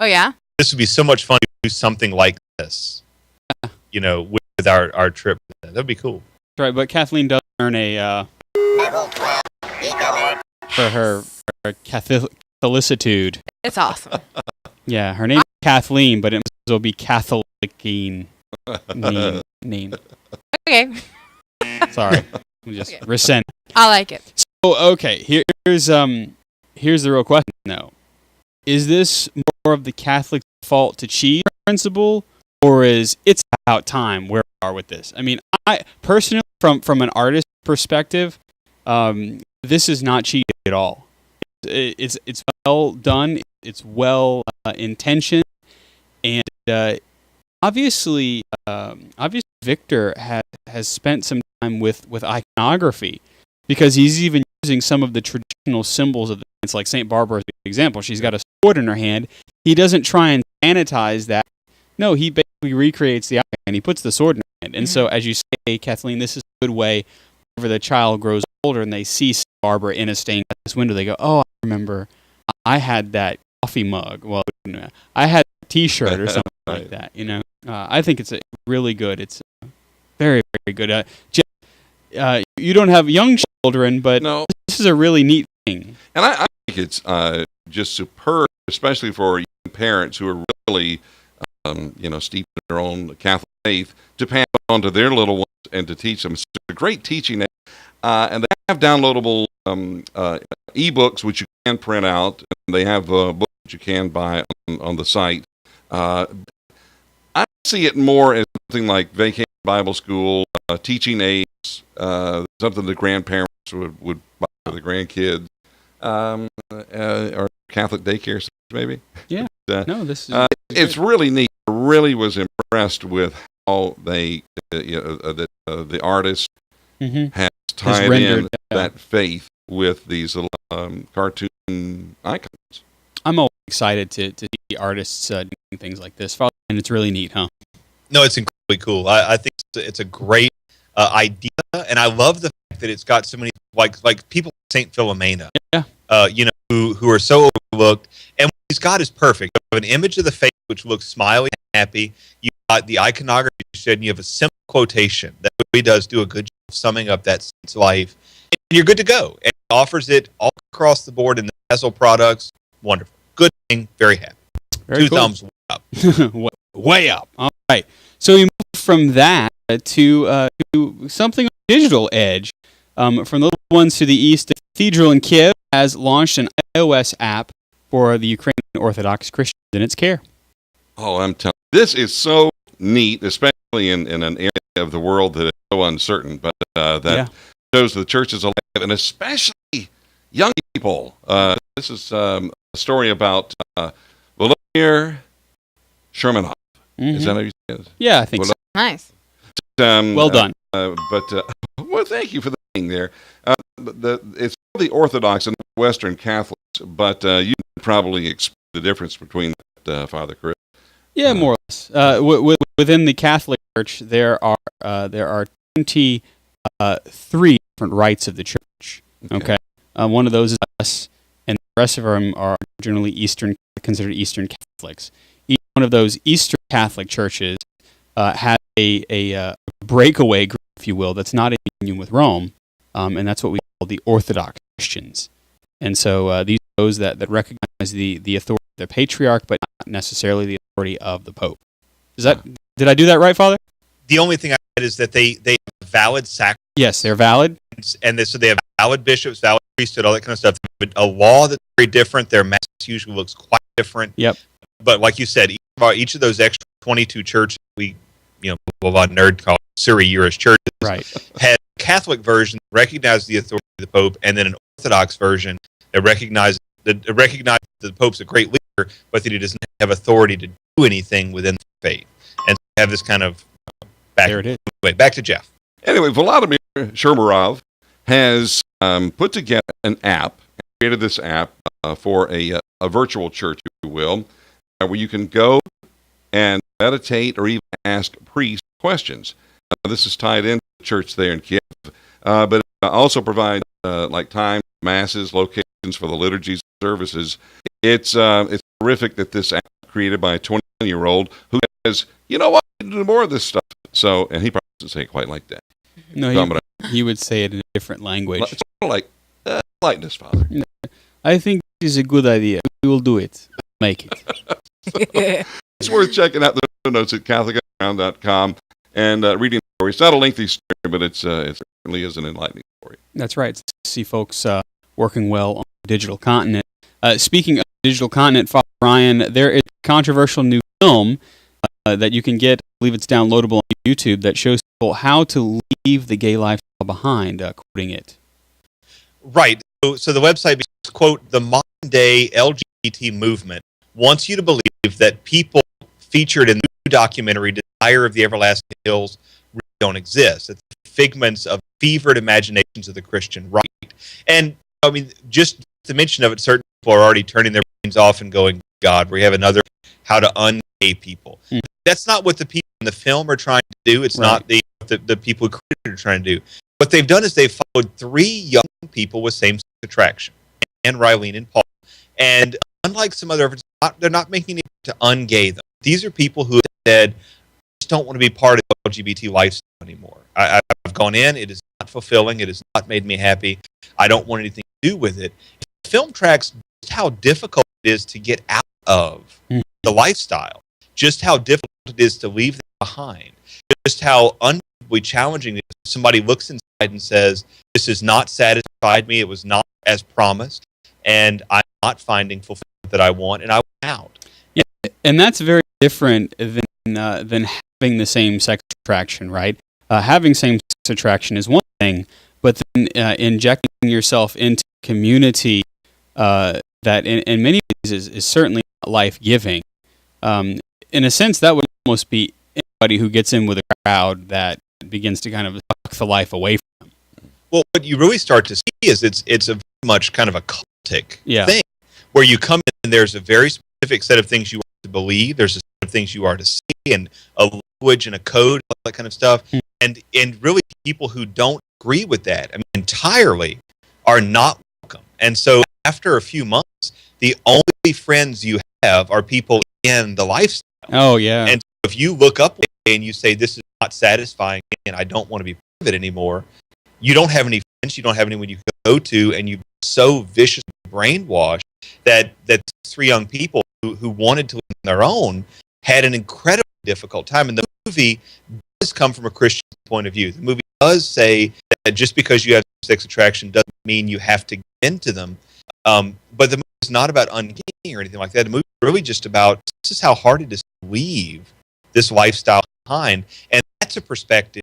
[SPEAKER 1] Oh yeah.
[SPEAKER 5] This would be so much fun to do something like this. With our trip. That'd be cool.
[SPEAKER 3] That's right, but Kathleen does earn a for her Catholicitude.
[SPEAKER 1] It's awesome.
[SPEAKER 3] Yeah, her name is Kathleen, but it must as well be Catholicine name.
[SPEAKER 1] Okay,
[SPEAKER 3] Sorry, just
[SPEAKER 1] Okay.
[SPEAKER 3] resent.
[SPEAKER 1] I like it.
[SPEAKER 3] Oh, okay. Here's the real question though. Is this more of the Catholic default to cheat principle, or is it's about time where we are with this? I mean, I personally, from an artist perspective, this is not cheating at all. It's well done. It's well intentioned, and obviously Victor has spent some time with iconography, because he's even using some of the traditional symbols of the saints, like Saint Barbara as an example. She's got a sword in her hand. He doesn't try and sanitize that. No, he basically recreates the icon and he puts the sword in her hand. And so, as you say, Kathleen, this is a good way. Whenever the child grows older and they see Saint Barbara in a stained glass window, they go, "Oh, I remember, I had that coffee mug. Well, I had a T-shirt or something like that." I think it's really good. It's very, very good. You don't have young children, but
[SPEAKER 2] No,
[SPEAKER 3] this is a really neat thing.
[SPEAKER 2] and I think it's just superb, especially for young parents who are really, steeped in their own Catholic faith, to pass on to their little ones and to teach them. It's a great teaching aid. And they have downloadable ebooks which you can print out. And they have books that you can buy on the site. I see it more as something like Vacation Bible School, teaching aids, something the grandparents would buy for the grandkids, or Catholic daycare, maybe.
[SPEAKER 3] Yeah. No, this is
[SPEAKER 2] it's really neat. I really was impressed with how they, the artist has tied in that faith with these cartoon icons.
[SPEAKER 3] I'm always excited to see artists doing things like this, and it's really neat, huh?
[SPEAKER 5] No, it's incredibly cool. I think it's a great idea, and I love the fact that it's got so many like people like Saint Philomena, who are so overlooked. And what he's got is perfect. You have an image of the face which looks smiley and happy. You got the iconography you said, and you have a simple quotation that really does do a good job of summing up that saint's life. And you're good to go. And it offers it all across the board in the Bezel products. Wonderful. Good thing. Very happy. Two thumbs up.
[SPEAKER 3] Way up. All right. So we move from that to something on the digital edge. From the little ones to the east, the Cathedral in Kiev has launched an iOS app for the Ukrainian Orthodox Christians in its care.
[SPEAKER 2] Oh, I'm telling you, this is so neat, especially in an area of the world that is so uncertain, but that shows the church is alive, and especially young people. This is a story about Volodymyr Shermanov. Is that how you say it?
[SPEAKER 3] Yeah, I think so.
[SPEAKER 1] Nice.
[SPEAKER 3] Well done.
[SPEAKER 2] Well, thank you for the thing there. It's the Orthodox and Western Catholics, but you can probably explain the difference between that, Father Chris.
[SPEAKER 3] Yeah, more or less. Within the Catholic Church, there are 23 different rites of the Church. Okay. One of those is us, and the rest of them are generally considered Eastern Catholics. Each one of those Eastern Catholic churches has a breakaway group, if you will, that's not in union with Rome, and that's what we call the Orthodox Christians. And so these are those that recognize the authority of the Patriarch, but not necessarily the authority of the Pope. Did I do that right, Father?
[SPEAKER 5] The only thing I said is that they have valid sacraments.
[SPEAKER 3] Yes, they're valid.
[SPEAKER 5] And so they have valid bishops, valid priesthood, all that kind of stuff. But a law that's very different. Their mass usually looks quite different.
[SPEAKER 3] Yep.
[SPEAKER 5] But like you said, each of those extra 22 churches, a lot of nerd call Syrian churches,
[SPEAKER 3] right,
[SPEAKER 5] has a Catholic version that recognizes the authority of the Pope, and then an Orthodox version that recognizes that the Pope's a great leader, but that he doesn't have authority to do anything within the faith. And so we have this kind of back.
[SPEAKER 3] There it is.
[SPEAKER 5] Anyway, back to Jeff.
[SPEAKER 2] Anyway, Volodymyr Shermanov has put together an app, created this app for a virtual church, if you will, where you can go and meditate or even ask priests questions. This is tied into the church there in Kiev, but it also provides like time, masses, locations for the liturgies and services. It's terrific that this app created by a 21-year-old who says, you know what, I can do more of this stuff. So, and he probably doesn't say it quite like that.
[SPEAKER 3] No, he would say it in a different language.
[SPEAKER 2] It's sort of like this, Father.
[SPEAKER 3] I think this is a good idea. We will do it. Make it.
[SPEAKER 2] It's worth checking out the show notes at CatholicUnderground.com and reading the story. It's not a lengthy story, but it certainly is an enlightening story.
[SPEAKER 3] That's right. It's to see folks working well on the digital continent. Speaking of the digital continent, Father Ryan, there is a controversial new film that you can get. I believe it's downloadable on YouTube that shows people how to leave the gay lifestyle behind, quoting it.
[SPEAKER 5] Right. So the website, quote, the modern day LGBT movement wants you to believe that people featured in the new documentary Desire of the Everlasting Hills really don't exist. It's figments of fevered imaginations of the Christian right. And I mean, just the mention of it, certain people are already turning their brains off and going, God, we have another how to un-gay people. That's not what the people in the film are trying to do. It's not the people who created it are trying to do. What they've done is they've followed 3 young people with same-sex attraction, Anne, Rylene, and Paul. And unlike some other efforts, they're not making it to un-gay them. These are people who said, I just don't want to be part of the LGBT lifestyle anymore. I've gone in. It is not fulfilling. It has not made me happy. I don't want anything to do with it. The film tracks just how difficult it is to get out of the lifestyle, just how difficult it is to leave them behind, just how unbelievably challenging it is. Somebody looks inside and says, this has not satisfied me. It was not as promised, and I'm not finding fulfillment that I want, and I want out.
[SPEAKER 3] Yeah, and that's very different than having the same sex attraction, right? Having same sex attraction is one thing, but then injecting yourself into community that in many ways is certainly not life-giving. In a sense, that would almost be anybody who gets in with a crowd that begins to kind of suck the life away from them.
[SPEAKER 5] Well, what you really start to see is it's a very much kind of a cultic thing, where you come in and there's a very specific set of things you are to believe, there's a set of things you are to see, and a language and a code, all that kind of stuff, and really people who don't agree with that, I mean, entirely, are not welcome. And so after a few months, the only friends you have are people in the lifestyle.
[SPEAKER 3] Oh, yeah.
[SPEAKER 5] And so if you look up and you say, this is not satisfying and I don't want to be part of it anymore, you don't have any friends, you don't have anyone you can go to, and you're so viciously brainwashed that these three young people who wanted to live on their own had an incredibly difficult time. And the movie does come from a Christian point of view. The movie does say that just because you have sex attraction doesn't mean you have to get into them. But the movie is not about ungaining or anything like that. The movie is really just about, this is how hard it is to leave this lifestyle behind. And that's a perspective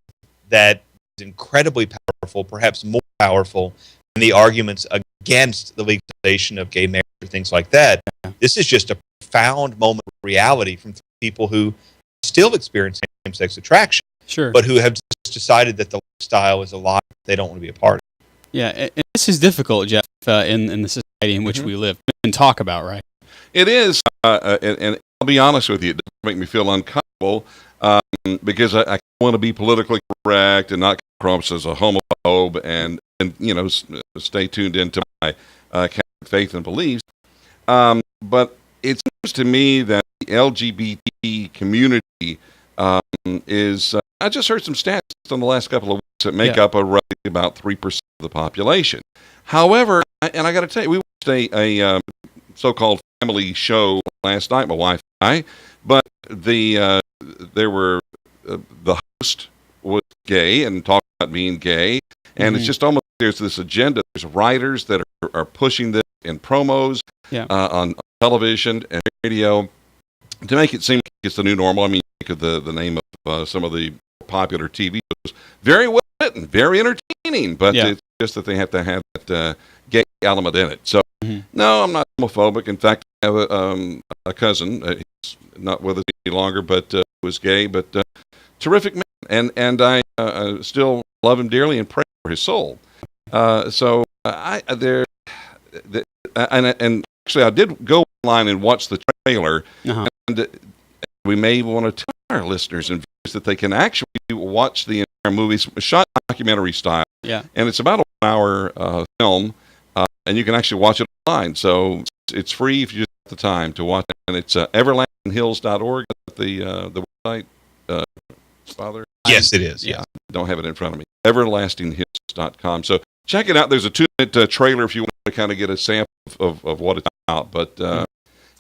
[SPEAKER 5] that is incredibly powerful, perhaps more powerful than the arguments against the legalization of gay marriage or things like that. This is just a profound moment of reality from people who still experience same-sex attraction,
[SPEAKER 3] but
[SPEAKER 5] who have just decided that the lifestyle is a lie they don't want to be a part of.
[SPEAKER 3] Yeah, and this is difficult, Jeff, in the society in which we live and talk about, right?
[SPEAKER 2] It is, and I'll be honest with you, it does make me feel uncomfortable because I want to be politically correct and not come across as a homophobe, and you know, stay tuned into my Catholic faith and beliefs. But it seems to me that the LGBT community is. I just heard some stats in the last couple of weeks that make up roughly about 3% of the population. However, and I got to tell you, we watched a so-called family show last night, my wife and I, but the host was gay and talked about being gay, and it's just almost there's this agenda. There's writers that are pushing this in promos on television and radio to make it seem like it's the new normal. I mean, think of the name of some of the popular TV shows. Very well written, very entertaining, but it's just that they have to have that gay element in it. So, no, I'm not homophobic. In fact, I have a cousin. He's not with us any longer, but was gay, but terrific man. And I still love him dearly and pray for his soul. So, and actually, I did go online and watch the trailer, and we may want to tell our listeners and viewers that they can actually watch the entire movie. It's shot documentary style, and it's about a 1-hour film, and you can actually watch it online. So it's free if you just have the time to watch it, and it's everlastinghills.org, the website. Father?
[SPEAKER 5] Yes, it is.
[SPEAKER 2] Yeah, don't have it in front of me. everlastinghills.com. So check it out. There's a 2-minute trailer if you want to kind of get a sample of what it's about, but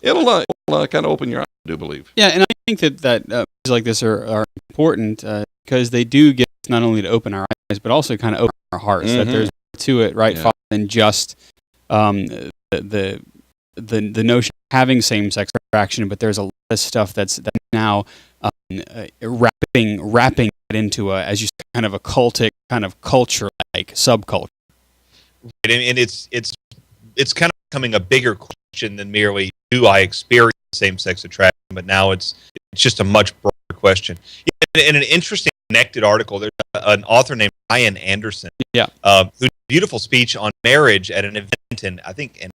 [SPEAKER 2] it'll kind of open your eyes, I do believe.
[SPEAKER 3] Yeah, and I think that movies like this are important because they do get us not only to open our eyes, but also kind of open our hearts, that there's more to it, right, Father, than just the notion of having same-sex attraction, but there's a lot of stuff that's now wrapping it into a, as you said, kind of a cultic kind of culture-like subculture.
[SPEAKER 5] Right, and it's kind of becoming a bigger question than merely do I experience same-sex attraction, but now it's just a much broader question. In an interesting connected article, there's an author named Ryan Anderson, who did a beautiful speech on marriage at an event in, I think, in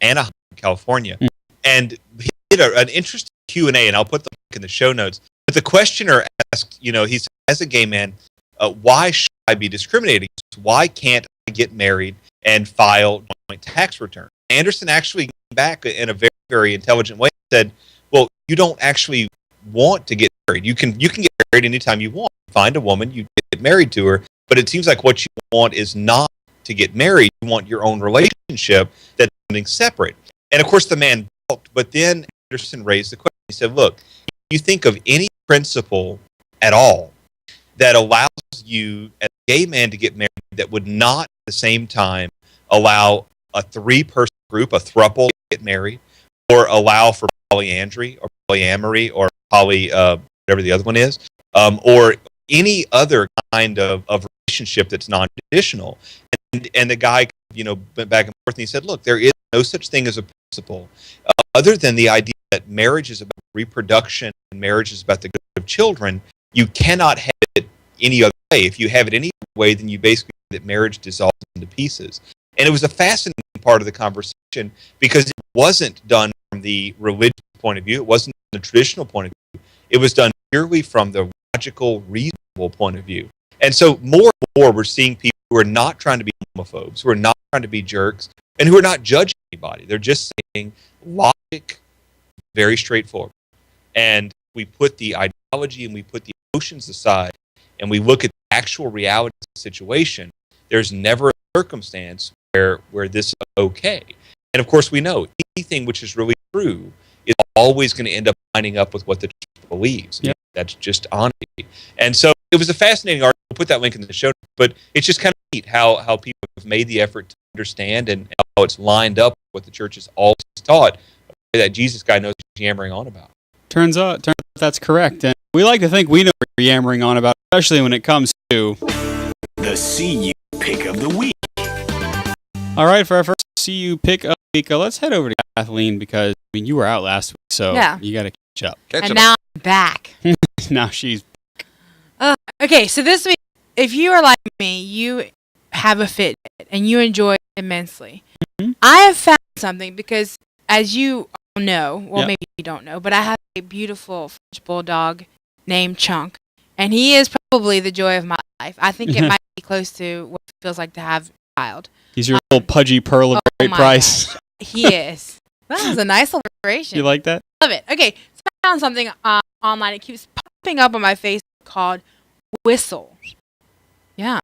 [SPEAKER 5] Anaheim, California, and he did an interesting Q&A, and I'll put the link in the show notes. But the questioner asked, he said, as a gay man, why should I be discriminated against? Why can't I get married and file joint tax return? Anderson actually came back in a very, very intelligent way and said, well, you don't actually want to get married. You can get married anytime you want. Find a woman, you get married to her, but it seems like what you want is not to get married. You want your own relationship that's something separate. And of course the man balked, but then Anderson raised the question. He said, look, you think of any principle at all that allows you as a gay man to get married that would not at the same time allow a 3-person group, a throuple, to get married, or allow for polyandry or polyamory or whatever the other one is, or any other kind of relationship that's non-traditional. And the guy, went back and forth, and he said, look, there is no such thing as a principle other than the idea that marriage is about reproduction and marriage is about the good of children. You cannot have it any other way. If you have it any other way, then you basically that marriage dissolves into pieces. And it was a fascinating part of the conversation because it wasn't done from the religious point of view. It wasn't from the traditional point of view. It was done purely from the logical, reasonable point of view. And so more and more we're seeing people who are not trying to be homophobes, who are not trying to be jerks, and who are not judging anybody. They're just saying logic, very straightforward. And we put the ideology and we put the emotions aside and we look at the actual reality of the situation. There's never a circumstance where this is okay. And of course we know anything which is really true is always going to end up lining up with what the church believes.
[SPEAKER 3] Yep.
[SPEAKER 5] That's just honesty. And so it was a fascinating article. We'll put that link in the show notes, but it's just kind of neat how people have made the effort to understand and how it's lined up with what the church has always taught, that Jesus guy knows what he's yammering on about.
[SPEAKER 3] Turns out that's correct. And we like to think we know what we're yammering on about, especially when it comes to
[SPEAKER 12] the CU Pick of the Week.
[SPEAKER 3] All right, for our first CU Pick of the Week, let's head over to Kathleen because you were out last week, so
[SPEAKER 1] Yeah.
[SPEAKER 3] you got to catch up.
[SPEAKER 1] And now I'm back.
[SPEAKER 3] Now she's
[SPEAKER 1] Okay, so this week, if you are like me, you have a Fitbit and you enjoy it immensely. I have found something because, as you all know, well,
[SPEAKER 3] Yep.
[SPEAKER 1] maybe you don't know, but I have a beautiful French bulldog named Chunk, and he is probably the joy of my life. I think it might be close to what it feels like to have a child.
[SPEAKER 3] he's your little pudgy pearl of great
[SPEAKER 1] my
[SPEAKER 3] price.
[SPEAKER 1] gosh. He is. That was a nice alliteration.
[SPEAKER 3] You like that?
[SPEAKER 1] Love it. Okay, so I found something online. It keeps popping up on my face called Whistle. Yeah.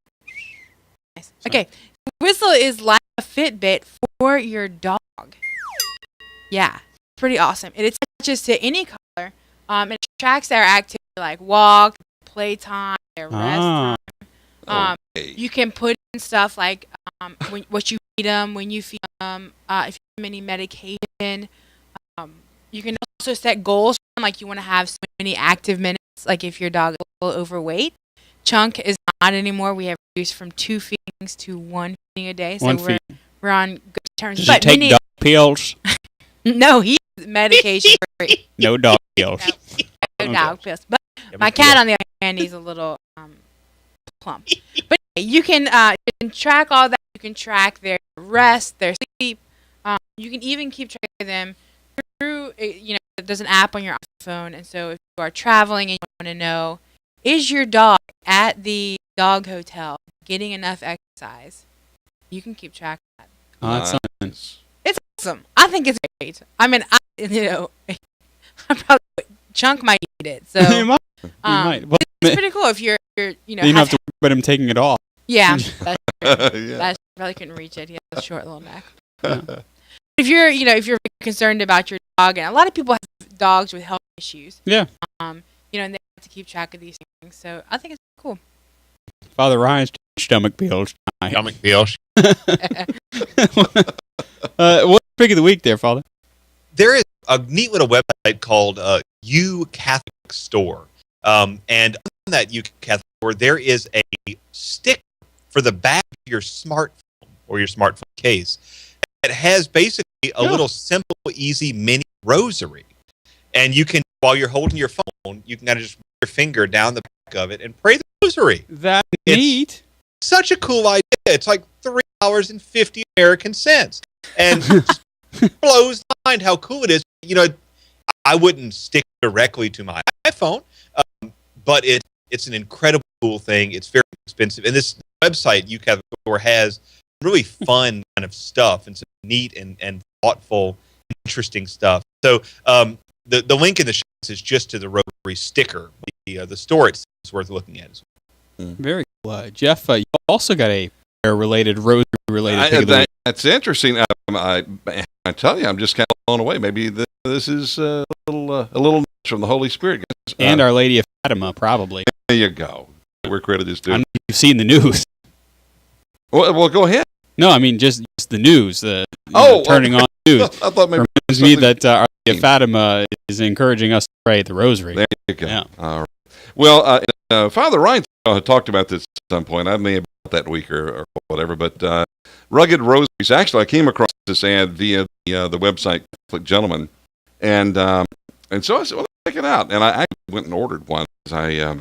[SPEAKER 1] Nice. Okay, Whistle is like a Fitbit for your dog. Yeah, pretty awesome. It attaches to any color. It tracks their activity like walk, playtime, their rest time. You can put in stuff like what you feed them, when you feed them, if you give them any medication. You can also set goals for them, like you want to have so many active minutes, like if your dog is a little overweight. Chunk is not anymore. We have reduced from 2 feedings to 1 feeding a day, so we're on good terms.
[SPEAKER 3] Does he take dog pills?
[SPEAKER 1] No, he's medication free.
[SPEAKER 3] No dog pills.
[SPEAKER 1] No dog pills. But my cat, on the other hand, he's a little plump. But you can track all that. You can track their rest, their sleep. You can even keep track of them through, there's an app on your iPhone. And so if you are traveling and you want to know, is your dog at the dog hotel getting enough exercise, you can keep track of that.
[SPEAKER 3] Oh, that's something.
[SPEAKER 1] It's awesome. I think it's great. I mean, I probably Chunk might eat it. So
[SPEAKER 3] You might. Well,
[SPEAKER 1] it's pretty cool if you're
[SPEAKER 3] you don't have to worry about him taking it off.
[SPEAKER 1] Yeah, that's true.
[SPEAKER 2] Yeah.
[SPEAKER 1] That's probably couldn't reach it. He has a short little neck. If you're concerned about your dog, and a lot of people have dogs with health issues.
[SPEAKER 3] Yeah.
[SPEAKER 1] And they have to keep track of these things. So I think it's cool.
[SPEAKER 3] Father Ryan's stomach pills.
[SPEAKER 5] Stomach pills.
[SPEAKER 3] What's the pick of the week there, Father?
[SPEAKER 5] There is a neat little website called U Catholic Store. And on that U Catholic Store, there is a sticker for the back of your smartphone or your smartphone case. It has basically a little simple, easy mini rosary. And you can, while you're holding your phone, you can kind of just put your finger down the back of it and pray the rosary.
[SPEAKER 3] That's neat.
[SPEAKER 5] Such a cool idea. It's like $3.50 American cents. And it blows my mind how cool it is. I wouldn't stick directly to my iPhone, but it's an incredible cool thing. It's very expensive. And this website, U Catholic Store, has really fun kind of stuff and some neat and thoughtful, interesting stuff. So the link in the show notes is just to the rosary sticker. The store itself is worth looking at as well.
[SPEAKER 3] Very cool. Jeff, you also got a prayer-related, rosary-related pick of the week.
[SPEAKER 2] That's interesting. I tell you, I'm just kind of blown away. Maybe this is a little from the Holy Spirit.
[SPEAKER 3] And Our Lady of Fatima, probably.
[SPEAKER 2] There you go. We're credited to.
[SPEAKER 3] You've seen the news.
[SPEAKER 2] Well, go ahead.
[SPEAKER 3] No, I mean just the news. Turning on the news.
[SPEAKER 2] I thought maybe
[SPEAKER 3] reminds me that Our Lady of Fatima is encouraging us to pray the Rosary.
[SPEAKER 2] There you go.
[SPEAKER 3] Yeah.
[SPEAKER 2] All right. Well, Father Ryan had talked about this at some point. I may have about that week or whatever, but Rugged Rosaries. Actually, I came across this ad via the website Catholic Gentleman, and so I said, well, check it out. And I actually went and ordered one. I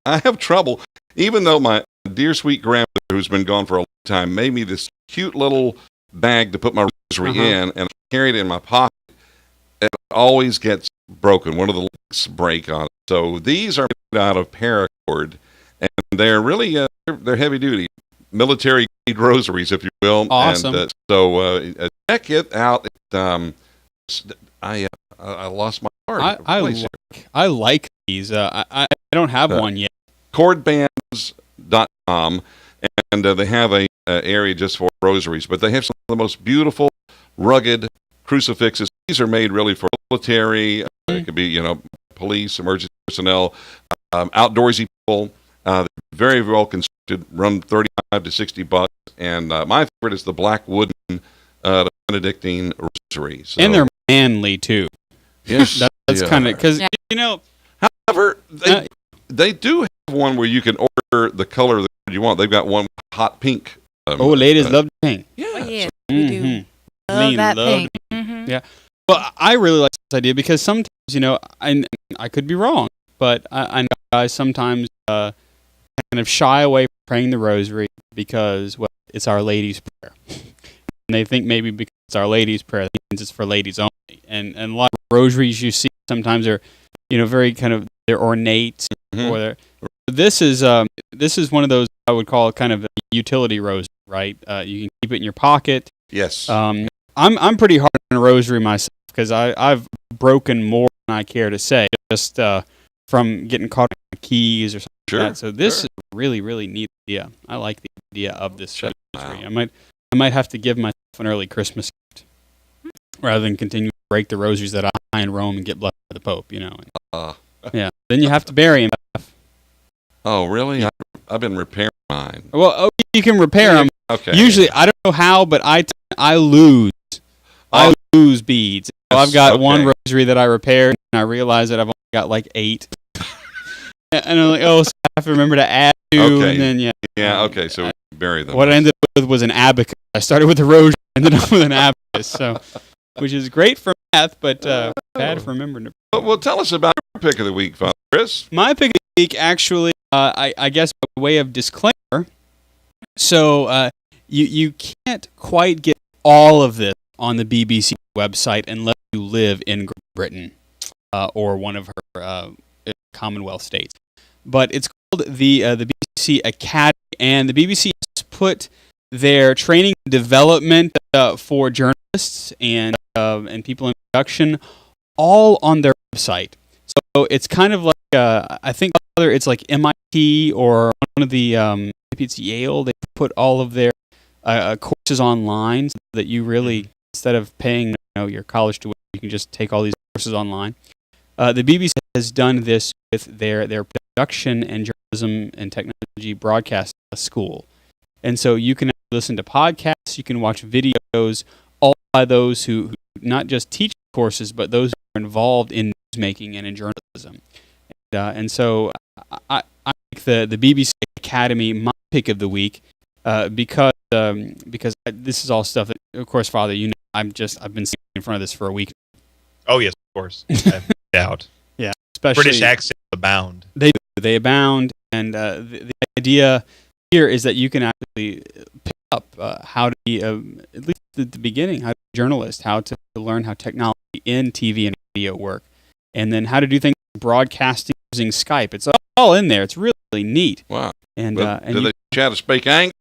[SPEAKER 2] have trouble, even though my dear sweet grandmother, who's been gone for a long time, made me this cute little bag to put my rosary in, and I carry it in my pocket. It always gets broken. One of the links break on it. So these are made out of paracord, and they're really they're heavy duty, military grade rosaries, if you will.
[SPEAKER 3] Awesome.
[SPEAKER 2] And so check it out. I lost my card.
[SPEAKER 3] I like these. I don't have one yet.
[SPEAKER 2] Cordbands.com, and they have a area just for rosaries, but they have some of the most beautiful, rugged crucifixes. These are made really for military. It could be, police, emergency personnel, outdoorsy people. They're very well constructed, run $35 to $60, and my favorite is the black wooden Benedictine rosary. So,
[SPEAKER 3] and they're manly too.
[SPEAKER 2] Yes,
[SPEAKER 3] that's kind of because
[SPEAKER 2] However, they do have one where you can order the color that you want. They've got one with hot pink.
[SPEAKER 3] Ladies love pink.
[SPEAKER 2] Yeah.
[SPEAKER 1] Oh, yeah, we do. Love that pink. Mm-hmm.
[SPEAKER 3] Yeah. Well, I really like this idea because sometimes, I could be wrong, but I know guys sometimes kind of shy away from praying the rosary because, well, it's Our Lady's prayer. And they think maybe because it's Our Lady's prayer, that means it's for ladies only. And a lot of rosaries you see sometimes are, very kind of, they're ornate.
[SPEAKER 2] Mm-hmm.
[SPEAKER 3] Or this is one of those I would call kind of a utility rosary, right? You can keep it in your pocket.
[SPEAKER 2] Yes.
[SPEAKER 3] I'm pretty hard on a rosary myself because I've broken more than I care to say, just from getting caught in keys or something like that. So this is a really, really neat idea. I like the idea of this rosary. I might have to give myself an early Christmas gift rather than continue to break the rosaries that I high in Rome and get blessed by the Pope. Yeah. Then you have to bury him.
[SPEAKER 2] Oh, really? I've been repairing mine.
[SPEAKER 3] Well, you can repair them.
[SPEAKER 2] Okay.
[SPEAKER 3] Usually, I don't know how, but I lose. I lose beads. So I've got one rosary that I repaired, and I realize that I've only got like 8. And I'm like, so I have to remember to add 2, and then
[SPEAKER 2] Yeah, okay, so we bury them.
[SPEAKER 3] What I ended up with was an abacus. I started with a rosary, ended up with an abacus, which is great for math, but bad for remembering to.
[SPEAKER 2] Well, tell us about your pick of the week, Father Chris.
[SPEAKER 3] My pick of the week, actually, I guess by way of disclaimer, so you can't quite get all of this on the BBC website unless you live in Great Britain or one of her Commonwealth states. But it's called the BBC Academy, and the BBC has put their training and development for journalists and people in production all on their website. So it's kind of like I think either it's like MIT or one of the maybe it's Yale. They put all of their courses online so that you really, instead of paying your college tuition, you can just take all these courses online. The BBC has done this with their production and journalism and technology broadcast school. And so you can listen to podcasts, you can watch videos, all by those who not just teach courses, but those who are involved in newsmaking and in journalism. And so I make the BBC Academy my pick of the week because this is all stuff that, of course, Father, I've been sitting in front of this for a week.
[SPEAKER 5] Oh yes, of course, no doubt.
[SPEAKER 3] Yeah, especially
[SPEAKER 5] British accents abound.
[SPEAKER 3] They abound, and the idea here is that you can actually pick up how to be, at least at the beginning, how to be a journalist, how to learn how technology in TV and radio work, and then how to do things like broadcasting using Skype. It's all in there. It's really, really neat.
[SPEAKER 2] Wow.
[SPEAKER 3] And
[SPEAKER 2] do they teach how to speak English?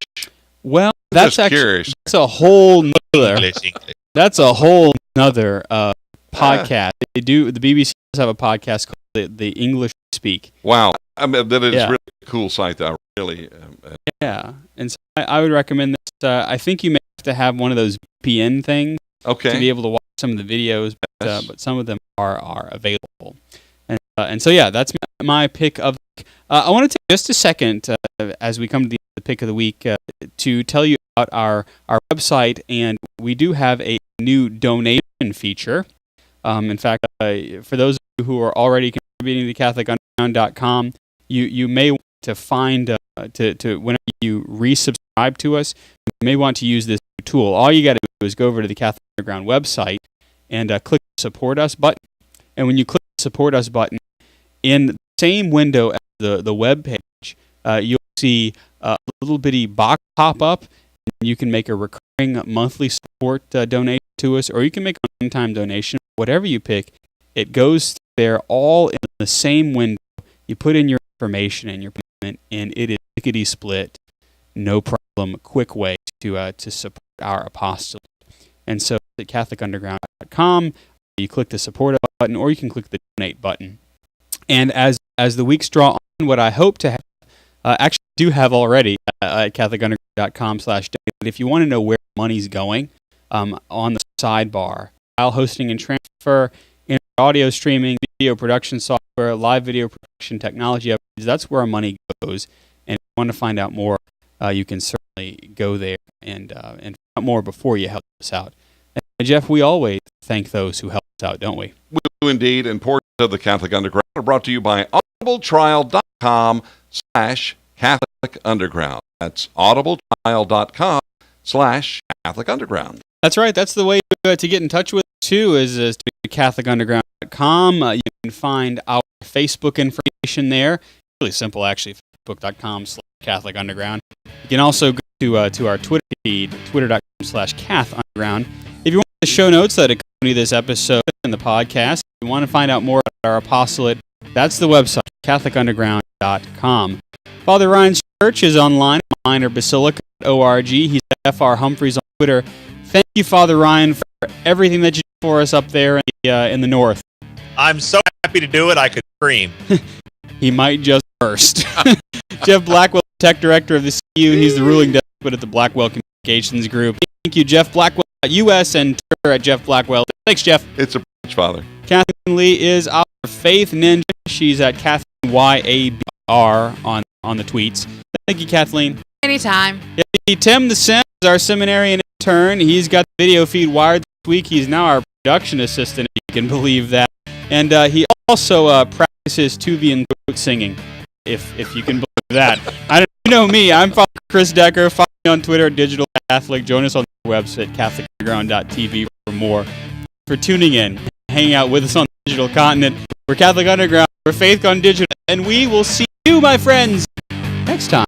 [SPEAKER 3] Well,
[SPEAKER 2] Just curious.
[SPEAKER 3] that's a whole nother.
[SPEAKER 5] English.
[SPEAKER 3] That's a whole nother podcast. The BBC does have a podcast called the English Speak.
[SPEAKER 2] Wow. I mean, that is really a cool site, though. Really.
[SPEAKER 3] Yeah. And so I would recommend this. I think you may have to have one of those VPN things to be able to watch some of the videos, but some of them are available. And so, yeah, that's my pick of the week. I want to take just a second as we come to the pick of the week to tell you about our website, and we do have a new donation feature. In fact, for those of you who are already contributing to CatholicUnderground.com, you may want to find to whenever you resubscribe to us, you may want to use this tool. All you got to do is go over to the Catholic Underground website and click the Support Us button. And when you click the Support Us button, in the same window as the web page, you'll see a little bitty box pop up, and you can make a recurring monthly support donation to us, or you can make a one-time donation. Whatever you pick, it goes there all in the same window. You put in your information and your payment, and it is lickety-split, no problem, quick way to support our apostolate. And so at CatholicUnderground.com, you click the Support button, or you can click the Donate button. And as the weeks draw on, what I hope to have, actually do have already at CatholicUnderground.com/donate, if you want to know where money's going, on the sidebar, file hosting and transfer, audio streaming, video production software, live video production technology upgrades, that's where our money goes. And if you want to find out more, you can certainly go there and find out more before you help us out. And Jeff, we always thank those who help us out, don't we?
[SPEAKER 2] We do indeed, and portions of the Catholic Underground are brought to you by audibletrial.com/Catholic Underground. That's audibletrial.com/Catholic Underground.
[SPEAKER 3] That's right. That's the way to get in touch with us, too, is to CatholicUnderground.com. You can find our Facebook information there. Really simple, actually, facebook.com/Catholic Underground. You can also go to our Twitter feed, twitter.com/Cath Underground. If you want the show notes that accompany this episode and the podcast, if you want to find out more about our apostolate, that's the website, CatholicUnderground.com. Father Ryan's church is online at minerbasilica.org. He's at FR Humphreys on Twitter. Thank you, Father Ryan, for everything that you do for us up there in the north.
[SPEAKER 5] I'm so happy to do it, I could scream.
[SPEAKER 3] He might just burst. Jeff Blackwell, Tech Director of the CU. He's the ruling despot at the Blackwell Communications Group. Thank you, Jeff Blackwell.us and Twitter at Jeff Blackwell. Thanks, Jeff.
[SPEAKER 2] It's a privilege, Father.
[SPEAKER 3] Kathleen Lee is our faith ninja. She's at Kathleen YABR on the tweets. Thank you, Kathleen.
[SPEAKER 1] Anytime.
[SPEAKER 3] Yeah, Tim the Sim is our seminarian intern. He's got the video feed wired this week. He's now our production assistant, if you can believe that. And he also practices tubi and throat singing, if you can believe that. I don't know me. I'm Father Chris Decker. Follow me on Twitter at Digital Catholic. Join us on the website, CatholicUnderground.tv for more. For tuning in, hanging out with us on the digital continent. We're Catholic Underground. We're Faith Gone Digital. And we will see you, my friends, next time.